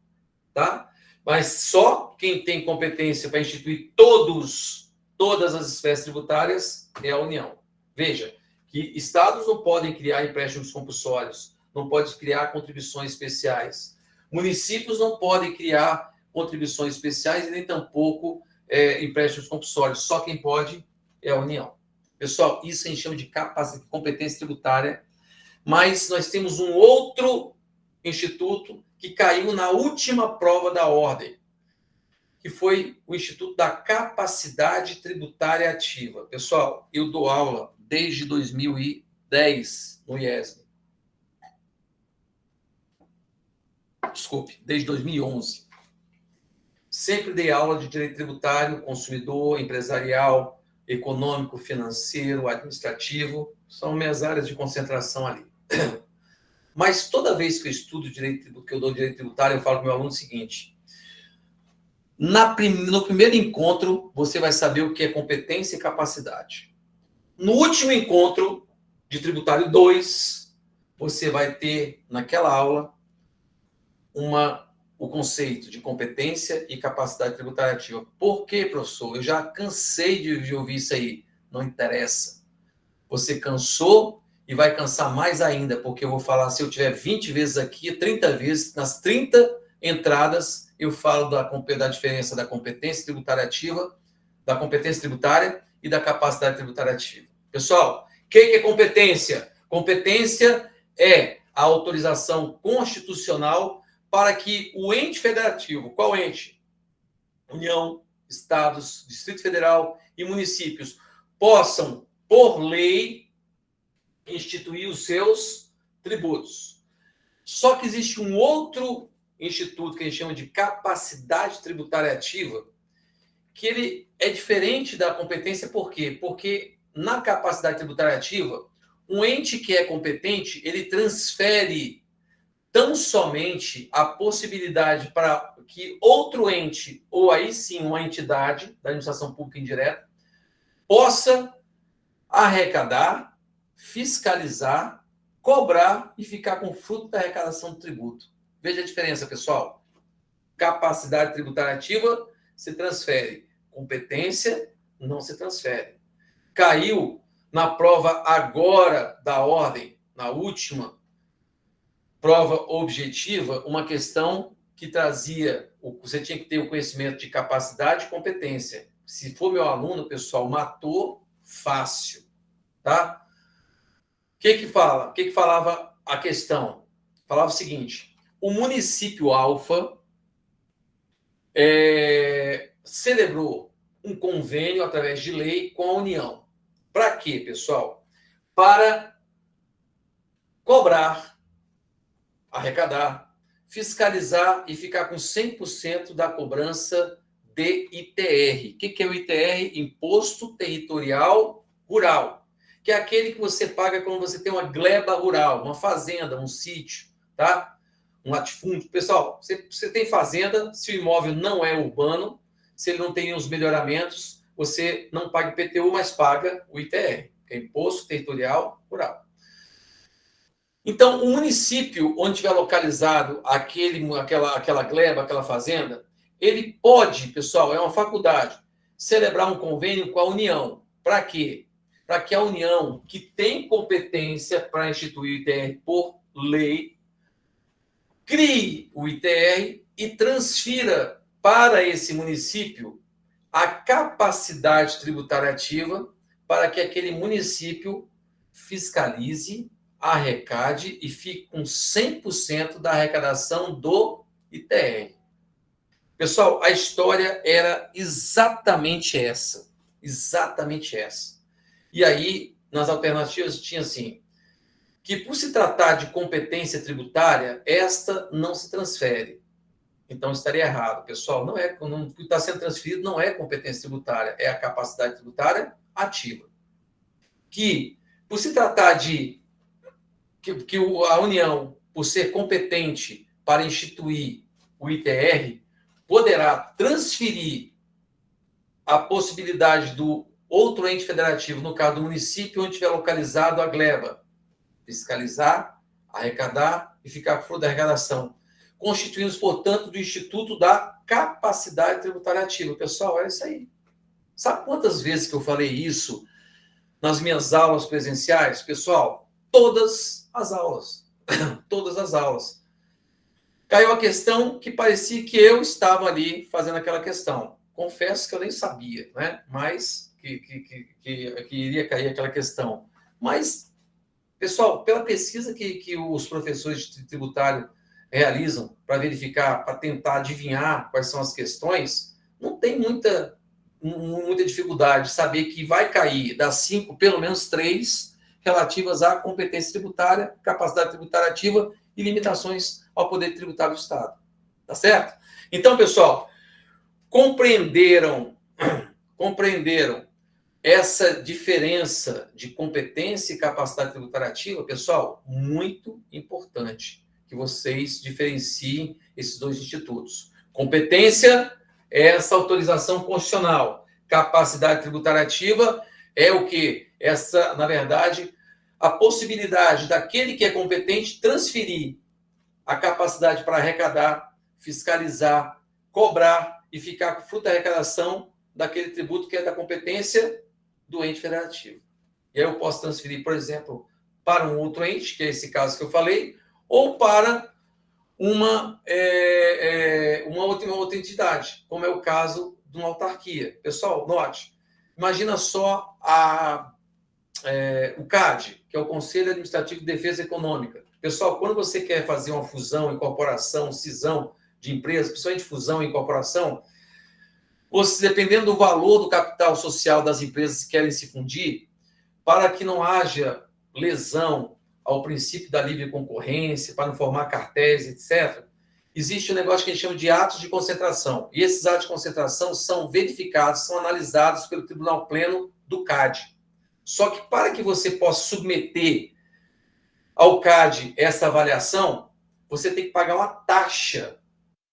Tá? Mas só quem tem competência para instituir todos todas as espécies tributárias é a União. Veja, que estados não podem criar empréstimos compulsórios, não podem criar contribuições especiais. Municípios não podem criar contribuições especiais e nem tampouco empréstimos compulsórios. Só quem pode é a União. Pessoal, isso a gente chama de competência tributária, mas nós temos um outro instituto que caiu na última prova da ordem, que foi o Instituto da Capacidade Tributária Ativa. Pessoal, eu dou aula desde 2010 no IESB. Desculpe, desde 2011. Sempre dei aula de direito tributário, consumidor, empresarial, econômico, financeiro, administrativo. São minhas áreas de concentração ali. Mas toda vez que eu estudo direito, que eu dou direito tributário, eu falo com o meu aluno o seguinte: no primeiro encontro, você vai saber o que é competência e capacidade. No último encontro de tributário 2, você vai ter, naquela aula, o conceito de competência e capacidade tributária ativa. Por quê, professor? Eu já cansei de ouvir isso aí. Não interessa. Você cansou e vai cansar mais ainda, porque eu vou falar, se eu tiver 20 vezes aqui, 30 vezes, nas 30 entradas, eu falo da diferença da competência tributária ativa, da competência tributária e da capacidade tributária ativa. Pessoal, o que é competência? Competência é a autorização constitucional para que o ente federativo, qual ente? União, estados, Distrito Federal e municípios possam, por lei, instituir os seus tributos. Só que existe um outro instituto que a gente chama de capacidade tributária ativa, que ele é diferente da competência. Por quê? Porque na capacidade tributária ativa, um ente que é competente, ele transfere tão somente a possibilidade para que outro ente, ou aí sim uma entidade da administração pública indireta, possa arrecadar, fiscalizar, cobrar e ficar com o fruto da arrecadação do tributo. Veja a diferença, pessoal. Capacidade tributária ativa se transfere. Competência não se transfere. Caiu na prova agora da ordem, na última prova objetiva, uma questão que trazia, você tinha que ter o conhecimento de capacidade e competência. Se for meu aluno, pessoal, matou fácil, tá? O que fala? O que falava a questão? Falava o seguinte: o município Alfa celebrou um convênio através de lei com a União. Para quê, pessoal? Para cobrar, arrecadar, fiscalizar e ficar com 100% da cobrança de ITR. O que é o ITR? Imposto Territorial Rural, que é aquele que você paga quando você tem uma gleba rural, uma fazenda, um sítio, tá? Um latifúndio. Pessoal, você tem fazenda, se o imóvel não é urbano, se ele não tem os melhoramentos, você não paga IPTU, mas paga o ITR, que é Imposto Territorial Rural. Então, o município onde estiver localizado aquela gleba, aquela fazenda, ele pode, pessoal, é uma faculdade, celebrar um convênio com a União. Para quê? Para que a União, que tem competência para instituir o ITR por lei, crie o ITR e transfira para esse município a capacidade tributária ativa para que aquele município fiscalize, arrecade e fique com 100% da arrecadação do ITR. Pessoal, a história era exatamente essa. Exatamente essa. E aí, nas alternativas, tinha assim, que por se tratar de competência tributária, esta não se transfere. Então, estaria errado. Pessoal, o que está sendo transferido não é competência tributária, é a capacidade tributária ativa. Que, por se tratar de que a União, por ser competente para instituir o ITR, poderá transferir a possibilidade do outro ente federativo, no caso do município onde estiver localizado a gleba, fiscalizar, arrecadar e ficar com fruto da arrecadação, constituindo, portanto, do Instituto da Capacidade Tributária Ativa. Pessoal, é isso aí. Sabe quantas vezes que eu falei isso nas minhas aulas presenciais? Pessoal, todas as aulas. Todas as aulas. Caiu a questão que parecia que eu estava ali fazendo aquela questão. Confesso que eu nem sabia, né? Mas que iria cair aquela questão. Mas, pessoal, pela pesquisa que os professores de tributário realizam para verificar, para tentar adivinhar quais são as questões, não tem muita dificuldade de saber que vai cair das 5, pelo menos 3 relativas à competência tributária, capacidade tributária ativa e limitações ao poder tributário do Estado. Tá certo? Então, pessoal, compreenderam essa diferença de competência e capacidade tributária ativa? Pessoal, muito importante que vocês diferenciem esses dois institutos. Competência é essa autorização constitucional. Capacidade tributária ativa é o quê? Essa, na verdade, a possibilidade daquele que é competente transferir a capacidade para arrecadar, fiscalizar, cobrar e ficar com fruto da arrecadação daquele tributo que é da competência do ente federativo. E aí eu posso transferir, por exemplo, para um outro ente, que é esse caso que eu falei, ou para uma outra entidade, como é o caso de uma autarquia. Pessoal, note, imagina só o CAD, que é o Conselho Administrativo de Defesa Econômica. Pessoal, quando você quer fazer uma fusão, incorporação, cisão de empresas, principalmente fusão e incorporação, você, dependendo do valor do capital social das empresas que querem se fundir, para que não haja lesão ao princípio da livre concorrência, para não formar cartéis, etc., existe um negócio que a gente chama de atos de concentração. E esses atos de concentração são verificados, são analisados pelo Tribunal Pleno do CAD. Só que para que você possa submeter ao CAD essa avaliação, você tem que pagar uma taxa.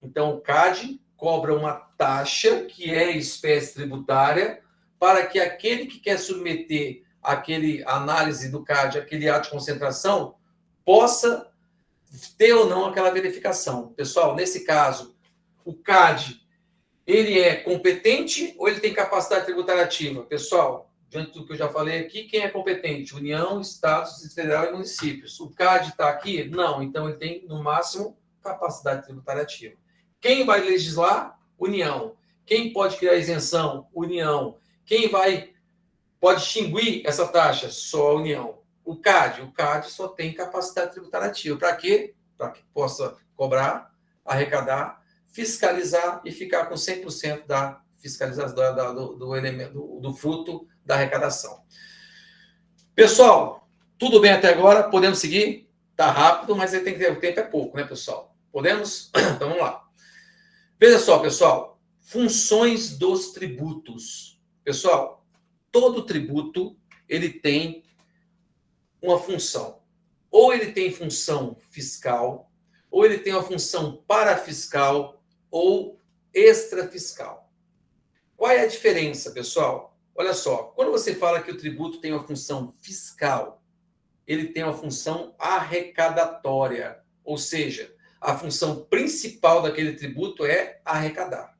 Então, o CAD cobra uma taxa, que é espécie tributária, para que aquele que quer submeter aquele análise do CAD, aquele ato de concentração, possa ter ou não aquela verificação. Pessoal, nesse caso, o CAD, ele é competente ou ele tem capacidade tributária ativa? Pessoal, diante do que eu já falei aqui, quem é competente? União, Estados, Distrito Federal e municípios. O CAD está aqui? Não. Então, ele tem, no máximo, capacidade tributária ativa. Quem vai legislar? União. Quem pode criar isenção? União. Quem pode extinguir essa taxa? Só a União. O CAD só tem capacidade tributária ativa. Para quê? Para que possa cobrar, arrecadar, fiscalizar e ficar com 100% da fiscalização do elemento, do fruto da arrecadação. Pessoal, tudo bem até agora? Podemos seguir? Tá rápido, mas o tempo é pouco, né, pessoal? Podemos? Então, vamos lá. Veja só, pessoal, funções dos tributos. Pessoal, todo tributo, ele tem uma função. Ou ele tem função fiscal, ou ele tem uma função parafiscal ou extrafiscal. Qual é a diferença, pessoal? Olha só, quando você fala que o tributo tem uma função fiscal, ele tem uma função arrecadatória, ou seja, a função principal daquele tributo é arrecadar.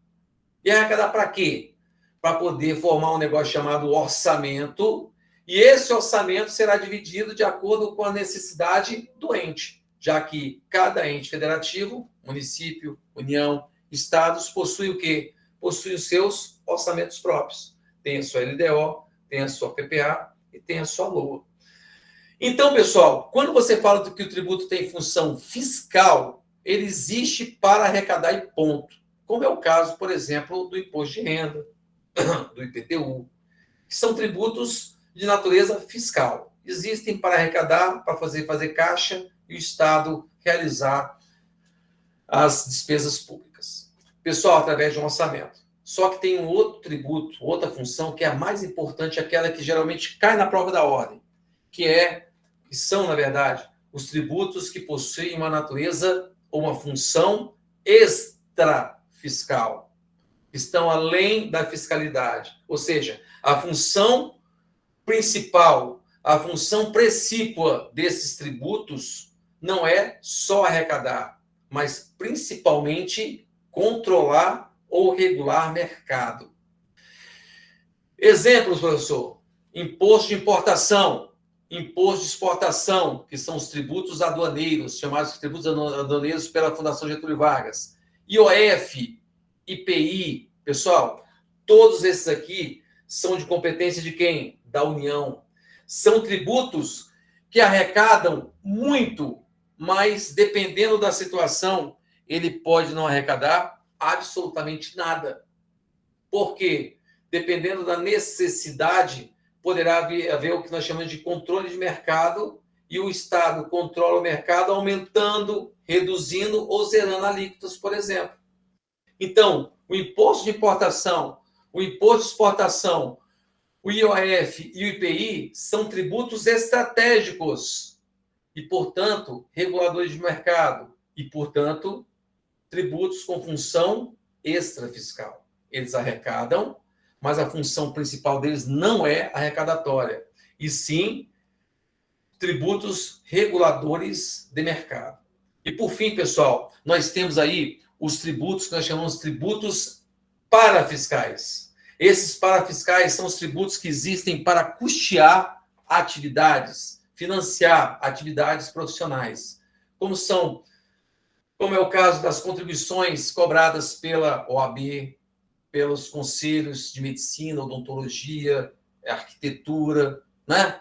E arrecadar para quê? Para poder formar um negócio chamado orçamento, e esse orçamento será dividido de acordo com a necessidade do ente, já que cada ente federativo, município, união, estados, possui o quê? Possui os seus orçamentos próprios. Tem a sua LDO, tem a sua PPA e tem a sua LOA. Então, pessoal, quando você fala que o tributo tem função fiscal, ele existe para arrecadar e ponto. Como é o caso, por exemplo, do imposto de renda, do IPTU, que são tributos de natureza fiscal. Existem para arrecadar, para fazer caixa e o Estado realizar as despesas públicas. Pessoal, através de um orçamento. Só que tem um outro tributo, outra função, que é a mais importante, aquela que geralmente cai na prova da ordem, que são, na verdade, os tributos que possuem uma natureza ou uma função extrafiscal, que estão além da fiscalidade. Ou seja, a função principal, a função precípua desses tributos não é só arrecadar, mas principalmente controlar ou regular mercado. Exemplos, professor. Imposto de importação, imposto de exportação, que são os tributos aduaneiros, chamados de tributos aduaneiros pela Fundação Getúlio Vargas. IOF, IPI, pessoal, todos esses aqui são de competência de quem? Da União. São tributos que arrecadam muito, mas dependendo da situação, ele pode não arrecadar absolutamente nada. Por quê? Dependendo da necessidade, poderá haver o que nós chamamos de controle de mercado, e o Estado controla o mercado aumentando, reduzindo ou zerando alíquotas, por exemplo. Então, o imposto de importação, o imposto de exportação, o IOF e o IPI são tributos estratégicos e, portanto, reguladores de mercado e, portanto, tributos com função extrafiscal. Eles arrecadam, mas a função principal deles não é arrecadatória, e sim tributos reguladores de mercado. E, por fim, pessoal, nós temos aí os tributos que nós chamamos de tributos parafiscais. Esses parafiscais são os tributos que existem para custear atividades, financiar atividades profissionais, como é o caso das contribuições cobradas pela OAB, pelos conselhos de medicina, odontologia, arquitetura, né?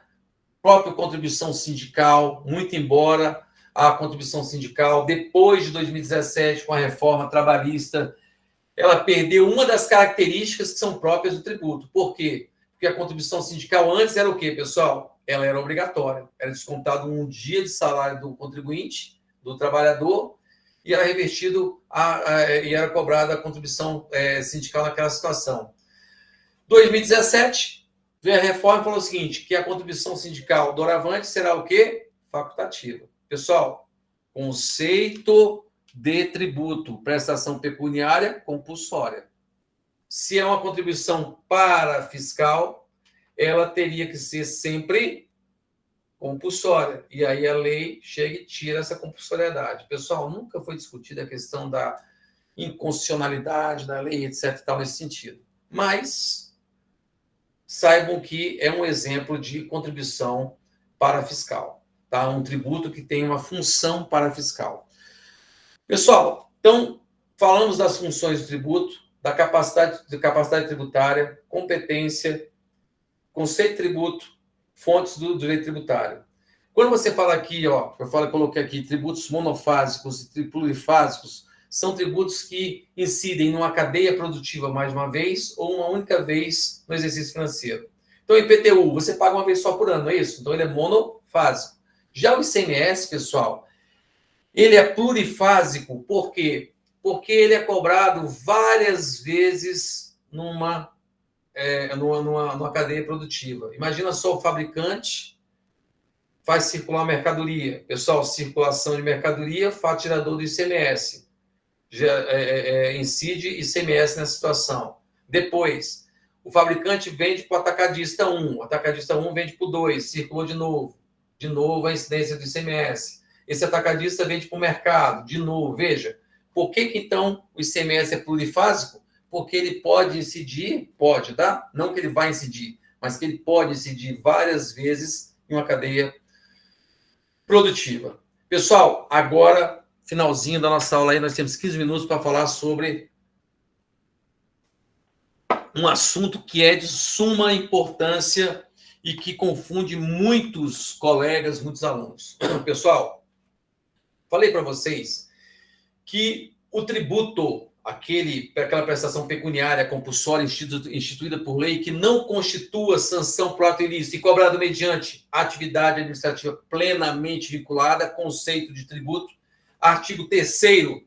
Própria contribuição sindical, muito embora a contribuição sindical, depois de 2017, com a reforma trabalhista, ela perdeu uma das características que são próprias do tributo. Por quê? Porque a contribuição sindical antes era o quê, pessoal? Ela era obrigatória. Era descontado um dia de salário do contribuinte, do trabalhador, e era revertido e era cobrada a contribuição sindical naquela situação. 2017, veio a reforma e falou o seguinte, que a contribuição sindical doravante será o quê? Facultativa. Pessoal, conceito de tributo, prestação pecuniária compulsória. Se é uma contribuição parafiscal, ela teria que ser sempre compulsória. E aí a lei chega e tira essa compulsoriedade. Pessoal, nunca foi discutida a questão da inconstitucionalidade da lei, etc. e tal, nesse sentido. Mas saibam que é um exemplo de contribuição parafiscal. Tá? Um tributo que tem uma função parafiscal. Pessoal, então, falamos das funções do tributo, da capacidade tributária, competência, conceito de tributo, fontes do direito tributário. Quando você fala aqui, coloquei aqui tributos monofásicos e plurifásicos, são tributos que incidem numa cadeia produtiva mais de uma vez ou uma única vez no exercício financeiro. Então, o IPTU, você paga uma vez só por ano, não é isso? Então, ele é monofásico. Já o ICMS, pessoal, ele é plurifásico, por quê? Porque ele é cobrado várias vezes numa cadeia produtiva. Imagina só o fabricante faz circular mercadoria. Pessoal, circulação de mercadoria, faturador do ICMS. Incide ICMS nessa situação. Depois, o fabricante vende para o atacadista 1. O atacadista 1 vende para o 2, circulou de novo. De novo, a incidência do ICMS. Esse atacadista vende para o mercado, de novo. Veja, por que então o ICMS é plurifásico? Porque ele pode incidir, tá? Não que ele vai incidir, mas que ele pode incidir várias vezes em uma cadeia produtiva. Pessoal, agora, finalzinho da nossa aula aí, nós temos 15 minutos para falar sobre um assunto que é de suma importância e que confunde muitos colegas, muitos alunos. Pessoal, falei para vocês que o tributo, aquela prestação pecuniária compulsória instituída por lei, que não constitua sanção por ato ilícito e cobrado mediante atividade administrativa plenamente vinculada, conceito de tributo, artigo 3º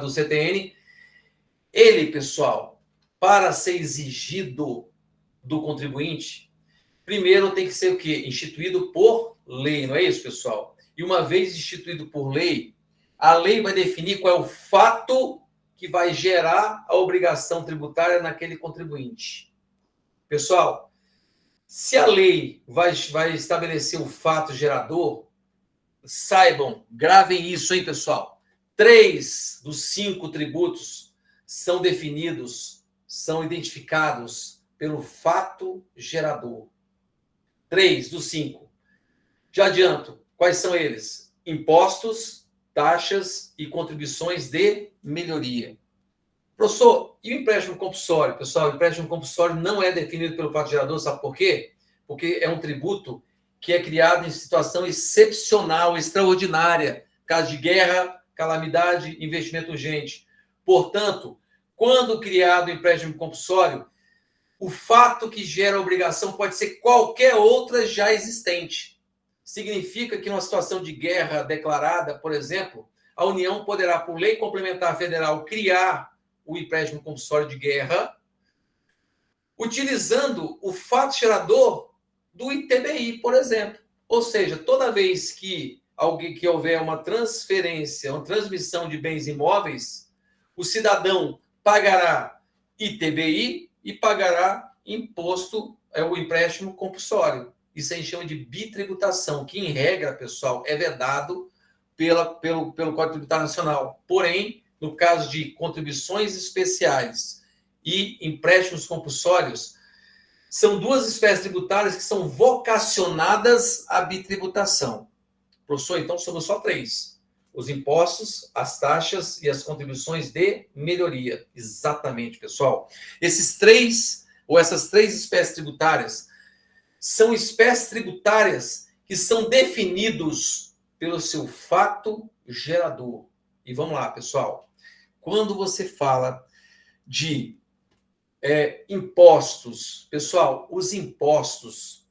do CTN, ele, pessoal, para ser exigido do contribuinte, primeiro tem que ser o quê? Instituído por lei, não é isso, pessoal? E uma vez instituído por lei, a lei vai definir qual é o fato que vai gerar a obrigação tributária naquele contribuinte. Pessoal, se a lei vai estabelecer o fato gerador, saibam, gravem isso, hein, pessoal? 3 dos 5 tributos são definidos, são identificados pelo fato gerador. 3 dos 5. Já adianto, quais são eles? Impostos, taxas e contribuições de melhoria. Professor, e o empréstimo compulsório? Pessoal, o empréstimo compulsório não é definido pelo fato gerador, sabe por quê? Porque é um tributo que é criado em situação excepcional, extraordinária, caso de guerra, calamidade, investimento urgente. Portanto, quando criado o empréstimo compulsório, o fato que gera a obrigação pode ser qualquer outra já existente. Significa que numa situação de guerra declarada, por exemplo, a União poderá, por lei complementar federal, criar o empréstimo compulsório de guerra, utilizando o fato gerador do ITBI, por exemplo. Ou seja, toda vez que houver uma transferência, uma transmissão de bens imóveis, o cidadão pagará ITBI e pagará imposto, o empréstimo compulsório. Isso a gente chama de bitributação, que em regra, pessoal, é vedado pelo Código Tributário Nacional. Porém, no caso de contribuições especiais e empréstimos compulsórios, são duas espécies tributárias que são vocacionadas à bitributação. Professor, então somos só 3. Os impostos, as taxas e as contribuições de melhoria. Exatamente, pessoal. Essas três espécies tributárias são espécies tributárias que são definidos pelo seu fato gerador. E vamos lá, pessoal. Quando você fala de impostos, pessoal, os impostos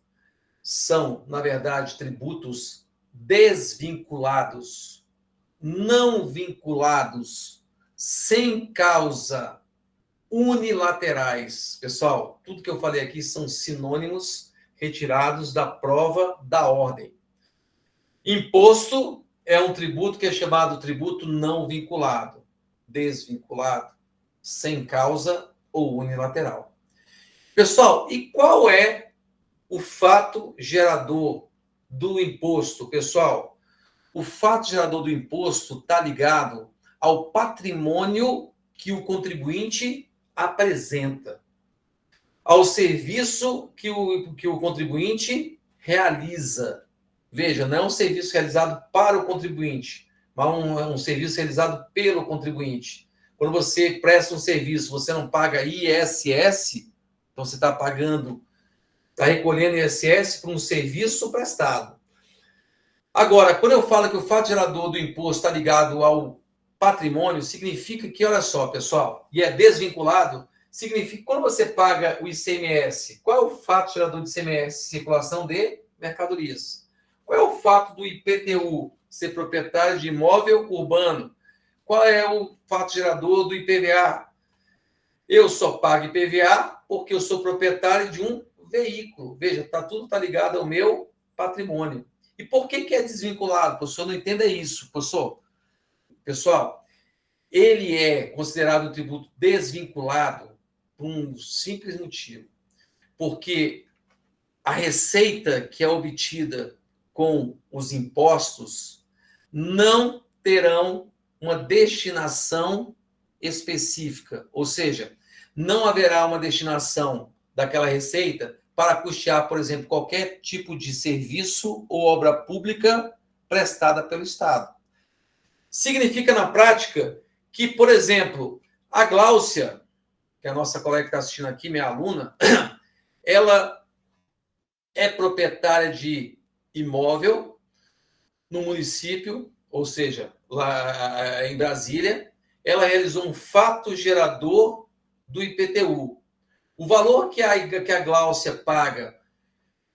são, na verdade, tributos desvinculados, não vinculados, sem causa, unilaterais. Pessoal, tudo que eu falei aqui são sinônimos retirados da prova da ordem. Imposto é um tributo que é chamado tributo não vinculado, desvinculado, sem causa ou unilateral. Pessoal, e qual é o fato gerador do imposto, pessoal? O fato gerador do imposto está ligado ao patrimônio que o contribuinte apresenta, ao serviço que o contribuinte realiza. Veja, não é um serviço realizado para o contribuinte, mas é um serviço realizado pelo contribuinte. Quando você presta um serviço, você não paga ISS, então você está recolhendo ISS para um serviço prestado. Agora, quando eu falo que o fato gerador do imposto está ligado ao patrimônio, significa que, olha só, pessoal, e é desvinculado, significa que quando você paga o ICMS, qual é o fato gerador do ICMS? Circulação de mercadorias. Qual é o fato do IPTU? Ser proprietário de imóvel urbano. Qual é o fato gerador do IPVA? Eu só pago IPVA porque eu sou proprietário de um veículo. Veja, tudo está ligado ao meu patrimônio. E por que é desvinculado? Professor, não entenda isso, professor. Pessoal, ele é considerado um tributo desvinculado por um simples motivo. Porque a receita que é obtida com os impostos não terão uma destinação específica, ou seja, não haverá uma destinação daquela receita para custear, por exemplo, qualquer tipo de serviço ou obra pública prestada pelo Estado. Significa, na prática, que, por exemplo, a Gláucia, que é a nossa colega que está assistindo aqui, minha aluna, ela é proprietária de imóvel no município, ou seja, lá em Brasília, ela realizou um fato gerador do IPTU. O valor que a Gláucia paga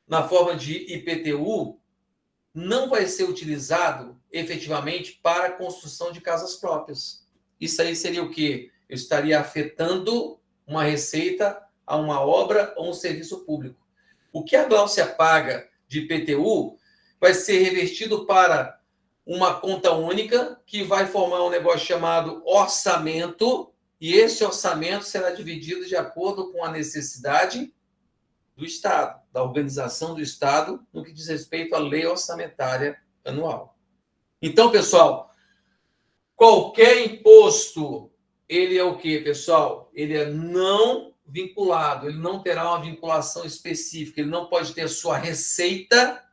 na forma de IPTU não vai ser utilizado efetivamente para a construção de casas próprias. Isso aí seria o quê? Eu estaria afetando uma receita a uma obra ou um serviço público. O que a Gláucia paga de IPTU vai ser revertido para uma conta única que vai formar um negócio chamado orçamento, e esse orçamento será dividido de acordo com a necessidade do Estado, da organização do Estado, no que diz respeito à lei orçamentária anual. Então, pessoal, qualquer imposto, ele é o quê, pessoal? Ele é não vinculado, ele não terá uma vinculação específica, ele não pode ter sua receita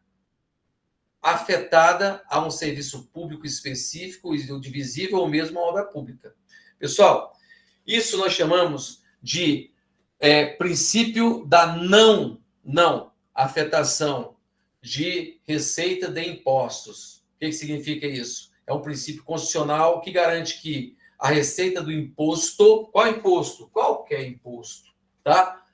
afetada a um serviço público específico, divisível ou mesmo a obra pública. Pessoal, isso nós chamamos de princípio da não afetação de receita de impostos. O que significa isso? É um princípio constitucional que garante que a receita do imposto, qual imposto? Qualquer imposto, tá?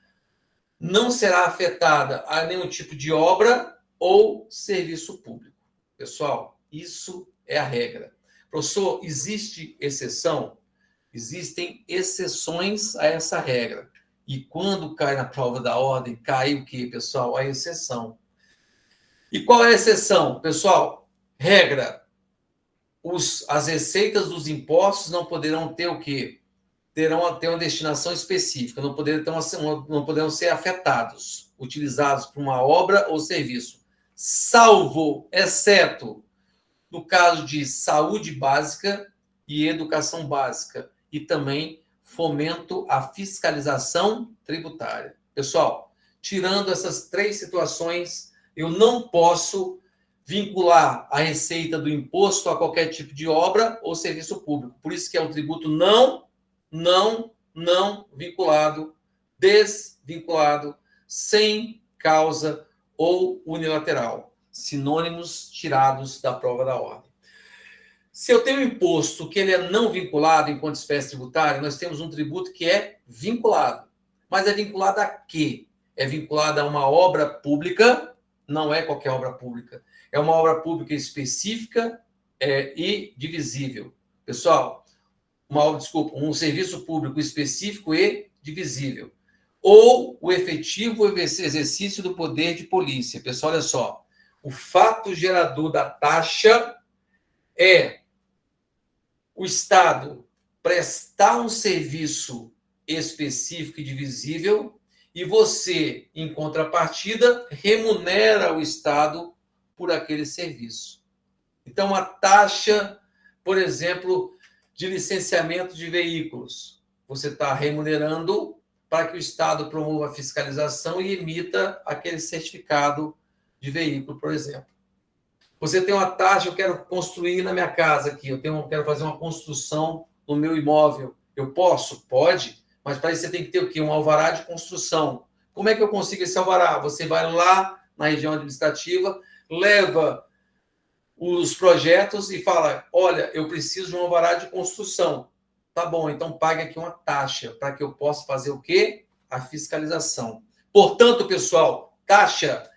Não será afetada a nenhum tipo de obra ou serviço público. Pessoal, isso é a regra. Professor, existe exceção? Existem exceções a essa regra. E quando cai na prova da ordem, cai o quê, pessoal? A exceção. E qual é a exceção? Pessoal, regra. As receitas dos impostos não poderão ter o quê? Terão ter uma destinação específica, não poderão ser afetados, utilizados para uma obra ou serviço, salvo, exceto, no caso de saúde básica e educação básica, e também fomento à fiscalização tributária. Pessoal, tirando essas 3 situações, eu não posso vincular a receita do imposto a qualquer tipo de obra ou serviço público. Por isso que é um tributo não vinculado, desvinculado, sem causa ou unilateral. Sinônimos tirados da prova da ordem. Se eu tenho um imposto que ele é não vinculado enquanto espécie tributária, nós temos um tributo que é vinculado. Mas é vinculado a quê? É vinculado a uma obra pública, não é qualquer obra pública. É uma obra pública específica e divisível. Pessoal, um serviço público específico e divisível. Ou o efetivo exercício do poder de polícia. Pessoal, olha só. O fato gerador da taxa é o Estado prestar um serviço específico e divisível e você, em contrapartida, remunera o Estado por aquele serviço. Então, a taxa, por exemplo, de licenciamento de veículos, você está remunerando para que o Estado promova a fiscalização e emita aquele certificado de veículo, por exemplo. Você tem uma taxa, eu quero construir na minha casa aqui, quero fazer uma construção no meu imóvel. Eu posso? Pode, mas para isso você tem que ter o quê? Um alvará de construção. Como é que eu consigo esse alvará? Você vai lá na região administrativa, leva os projetos e fala, olha, eu preciso de um alvará de construção. Tá bom, então pague aqui uma taxa para que eu possa fazer o quê? A fiscalização. Portanto, pessoal, taxa,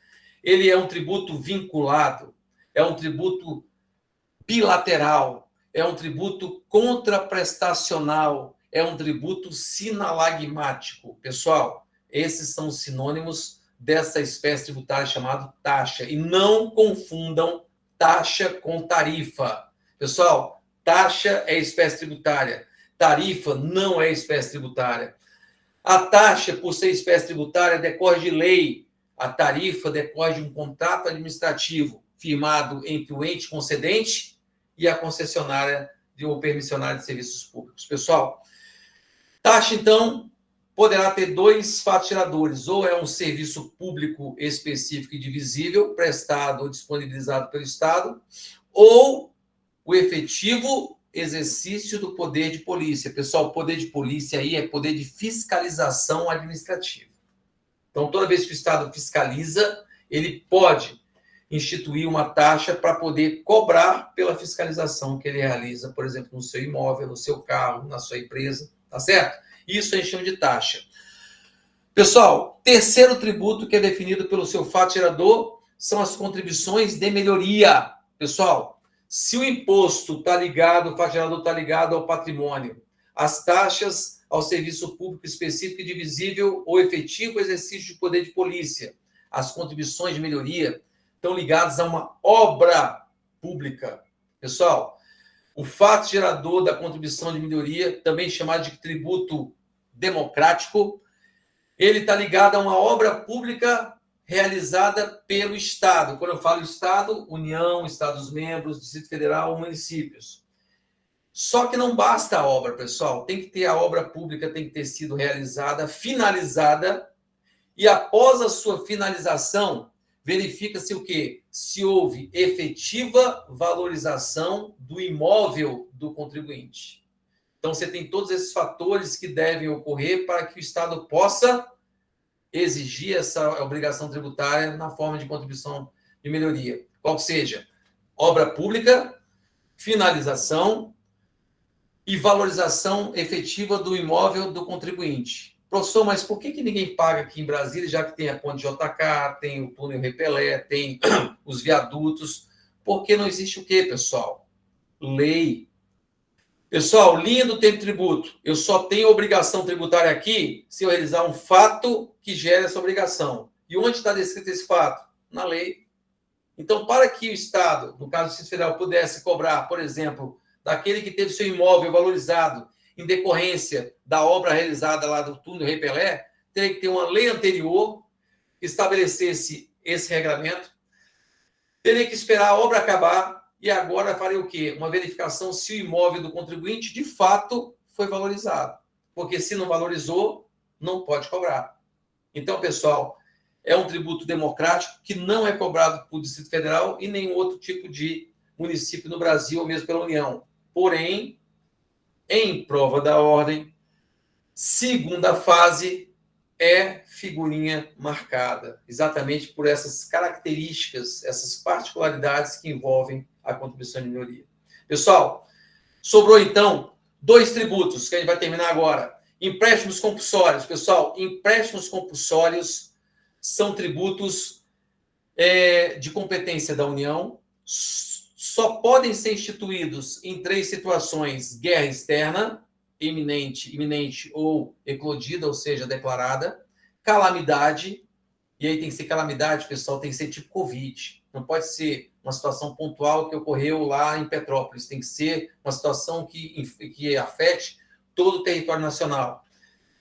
ele é um tributo vinculado, é um tributo bilateral, é um tributo contraprestacional, é um tributo sinalagmático. Pessoal, esses são os sinônimos dessa espécie tributária chamada taxa. E não confundam taxa com tarifa. Pessoal, taxa é espécie tributária. Tarifa não é espécie tributária. A taxa, por ser espécie tributária, decorre de lei. A tarifa decorre de um contrato administrativo firmado entre o ente concedente e a concessionária ou permissionária de serviços públicos. Pessoal, taxa, então, poderá ter 2 fatos geradores. Ou é um serviço público específico e divisível, prestado ou disponibilizado pelo Estado, ou o efetivo exercício do poder de polícia. Pessoal, o poder de polícia aí é poder de fiscalização administrativa. Então, toda vez que o Estado fiscaliza, ele pode instituir uma taxa para poder cobrar pela fiscalização que ele realiza, por exemplo, no seu imóvel, no seu carro, na sua empresa, tá certo? Isso a gente chama de taxa. Pessoal, terceiro tributo que é definido pelo seu fato gerador são as contribuições de melhoria. Pessoal, se o imposto está ligado, o fato gerador está ligado ao patrimônio, as taxas ao serviço público específico e divisível ou efetivo exercício de poder de polícia, as contribuições de melhoria estão ligadas a uma obra pública. Pessoal, o fato gerador da contribuição de melhoria, também chamado de tributo democrático, ele está ligado a uma obra pública realizada pelo Estado. Quando eu falo Estado, União, Estados-membros, Distrito Federal, municípios. Só que não basta a obra, pessoal. Tem que ter a obra pública, tem que ter sido realizada, finalizada, e após a sua finalização, verifica-se o quê? Se houve efetiva valorização do imóvel do contribuinte. Então, você tem todos esses fatores que devem ocorrer para que o Estado possa exigir essa obrigação tributária na forma de contribuição de melhoria. Qual seja, obra pública, finalização e valorização efetiva do imóvel do contribuinte. Professor, mas por que ninguém paga aqui em Brasília, já que tem a ponte JK, tem o túnel Repelé, tem os viadutos? Porque não existe o quê, pessoal? Lei. Pessoal, linha do tempo de tributo. Eu só tenho obrigação tributária aqui se eu realizar um fato que gera essa obrigação. E onde está descrito esse fato? Na lei. Então, para que o Estado, no caso do Distrito Federal, pudesse cobrar, por exemplo, daquele que teve seu imóvel valorizado em decorrência da obra realizada lá do túnel Repelé, teria que ter uma lei anterior que estabelecesse esse regramento, teria que esperar a obra acabar e agora faria o quê? Uma verificação se o imóvel do contribuinte de fato foi valorizado. Porque se não valorizou, não pode cobrar. Então, pessoal, é um tributo democrático que não é cobrado pelo Distrito Federal e nenhum outro tipo de município no Brasil, ou mesmo pela União. Porém, em prova da ordem, segunda fase é figurinha marcada, exatamente por essas características, essas particularidades que envolvem a contribuição de melhoria. Pessoal, sobrou então 2 tributos que a gente vai terminar agora. Empréstimos compulsórios. Pessoal, empréstimos compulsórios são tributos de competência da União, só podem ser instituídos em 3 situações: guerra externa, iminente ou eclodida, ou seja, declarada, calamidade, e aí tem que ser calamidade, pessoal, tem que ser tipo Covid, não pode ser uma situação pontual que ocorreu lá em Petrópolis, tem que ser uma situação que afete todo o território nacional.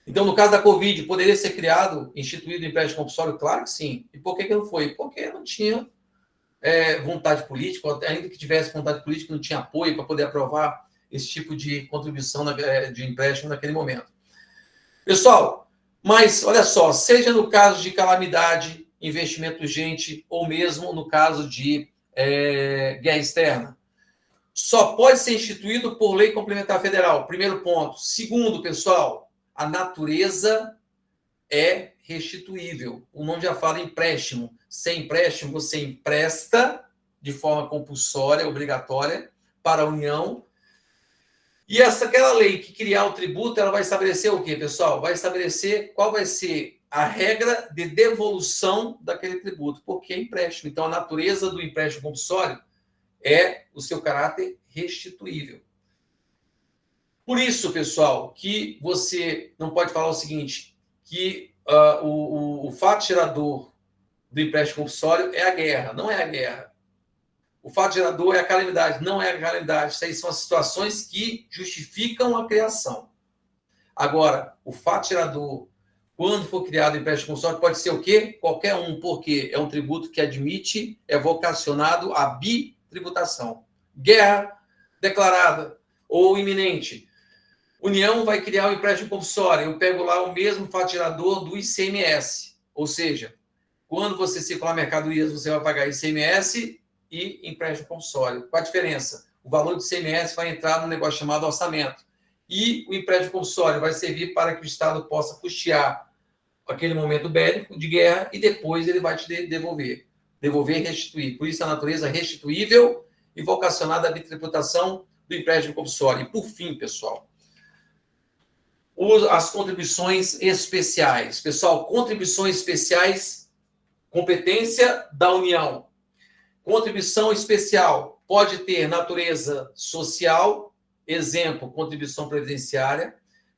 Então, no caso da Covid, poderia ser criado, instituído empréstimo compulsório? Claro que sim. E por que não foi? Porque não tinha vontade política, ou ainda que tivesse vontade política, não tinha apoio para poder aprovar esse tipo de contribuição de empréstimo naquele momento. Pessoal, mas olha só, seja no caso de calamidade, investimento urgente, ou mesmo no caso de guerra externa, só pode ser instituído por lei complementar federal. Primeiro ponto. Segundo, pessoal, a natureza é restituível. O nome já fala empréstimo. Sem empréstimo, você empresta de forma compulsória, obrigatória, para a União. E aquela lei que criar o tributo, ela vai estabelecer o quê, pessoal? Vai estabelecer qual vai ser a regra de devolução daquele tributo, porque é empréstimo. Então, a natureza do empréstimo compulsório é o seu caráter restituível. Por isso, pessoal, que você não pode falar o seguinte, que o fato gerador do empréstimo compulsório é a guerra. Não é a guerra. O fato gerador é a calamidade. Não é a calamidade. Isso aí são as situações que justificam a criação. Agora, o fato gerador, quando for criado o empréstimo compulsório, pode ser o quê? Qualquer um, porque é um tributo que admite, é vocacionado à bitributação. Guerra declarada ou iminente. União vai criar o empréstimo compulsório. Eu pego lá o mesmo fato gerador do ICMS. Ou seja, quando você circular mercadorias, você vai pagar ICMS e empréstimo compulsório. Qual a diferença? O valor do ICMS vai entrar no negócio chamado orçamento. E o empréstimo compulsório vai servir para que o Estado possa custear aquele momento bélico de guerra e depois ele vai te devolver. Devolver e restituir. Por isso a natureza restituível e vocacionada à bitributação do empréstimo compulsório. E por fim, pessoal, as contribuições especiais. Pessoal, contribuições especiais, competência da União. Contribuição especial pode ter natureza social, exemplo, contribuição previdenciária,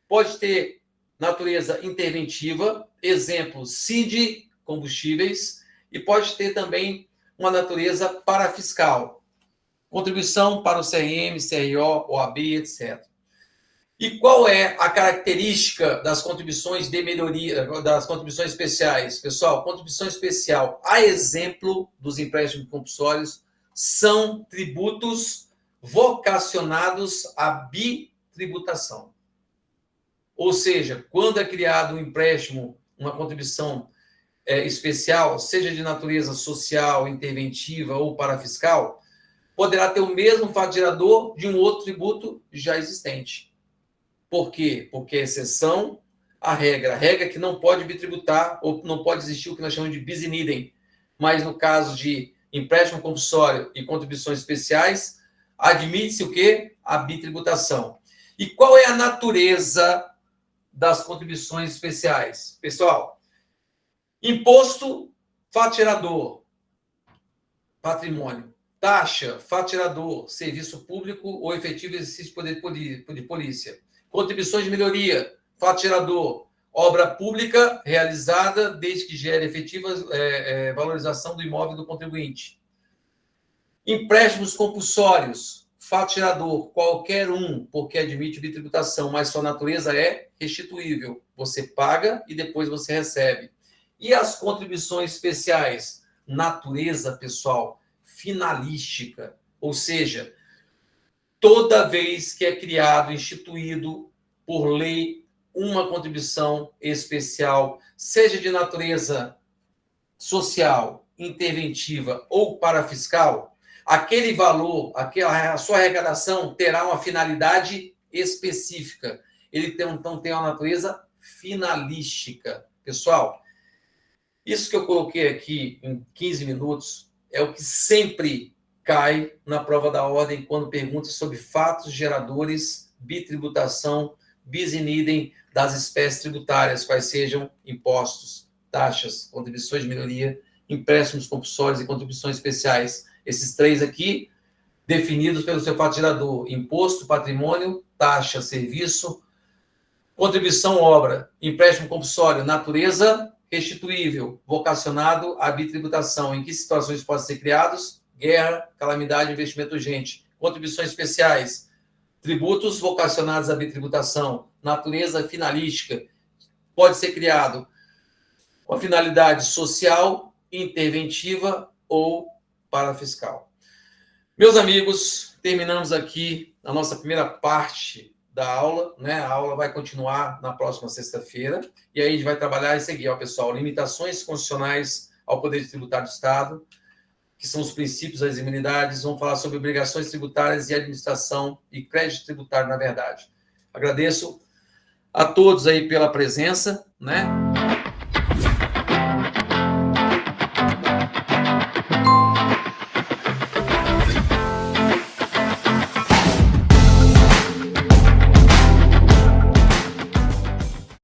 pode ter natureza interventiva, exemplo, CID, combustíveis, e pode ter também uma natureza parafiscal, contribuição para o CRM, CRO, OAB, etc. E qual é a característica das contribuições de melhoria, das contribuições especiais? Pessoal, contribuição especial, a exemplo dos empréstimos compulsórios, são tributos vocacionados à bitributação. Ou seja, quando é criado um empréstimo, uma contribuição especial, seja de natureza social, interventiva ou parafiscal, poderá ter o mesmo fato gerador de um outro tributo já existente. Por quê? Porque é exceção à regra. A regra é que não pode bitributar ou não pode existir o que nós chamamos de bis in idem. Mas no caso de empréstimo compulsório e contribuições especiais, admite-se o quê? A bitributação. E qual é a natureza das contribuições especiais? Pessoal, imposto, fato gerador, patrimônio. Taxa, fato gerador, serviço público ou efetivo exercício de poder de polícia. Contribuições de melhoria, fato gerador, obra pública realizada desde que gere efetiva valorização do imóvel do contribuinte. Empréstimos compulsórios, fato gerador, qualquer um, porque admite bitributação, mas sua natureza é restituível. Você paga e depois você recebe. E as contribuições especiais? Natureza, pessoal, finalística, ou seja, toda vez que é criado, instituído por lei, uma contribuição especial, seja de natureza social, interventiva ou parafiscal, aquele valor, a sua arrecadação terá uma finalidade específica. Ele então tem uma natureza finalística. Pessoal, isso que eu coloquei aqui em 15 minutos é o que sempre cai na prova da ordem quando pergunta sobre fatos geradores, bitributação, bis in idem das espécies tributárias, quais sejam impostos, taxas, contribuições de melhoria, empréstimos compulsórios e contribuições especiais. Esses três aqui, definidos pelo seu fato gerador: imposto, patrimônio, taxa, serviço, contribuição, obra, empréstimo compulsório, natureza restituível, vocacionado à bitributação. Em que situações podem ser criados? Guerra, calamidade, investimento urgente. Contribuições especiais, tributos vocacionados à bitributação, natureza finalística, pode ser criado com a finalidade social, interventiva ou parafiscal. Meus amigos, terminamos aqui a nossa primeira parte da aula, né? A aula vai continuar na próxima sexta-feira, e aí a gente vai trabalhar e seguir, ó, pessoal, limitações constitucionais ao poder tributário do Estado, que são os princípios das imunidades. Vamos falar sobre obrigações tributárias e administração e crédito tributário, na verdade. Agradeço a todos aí pela presença, né?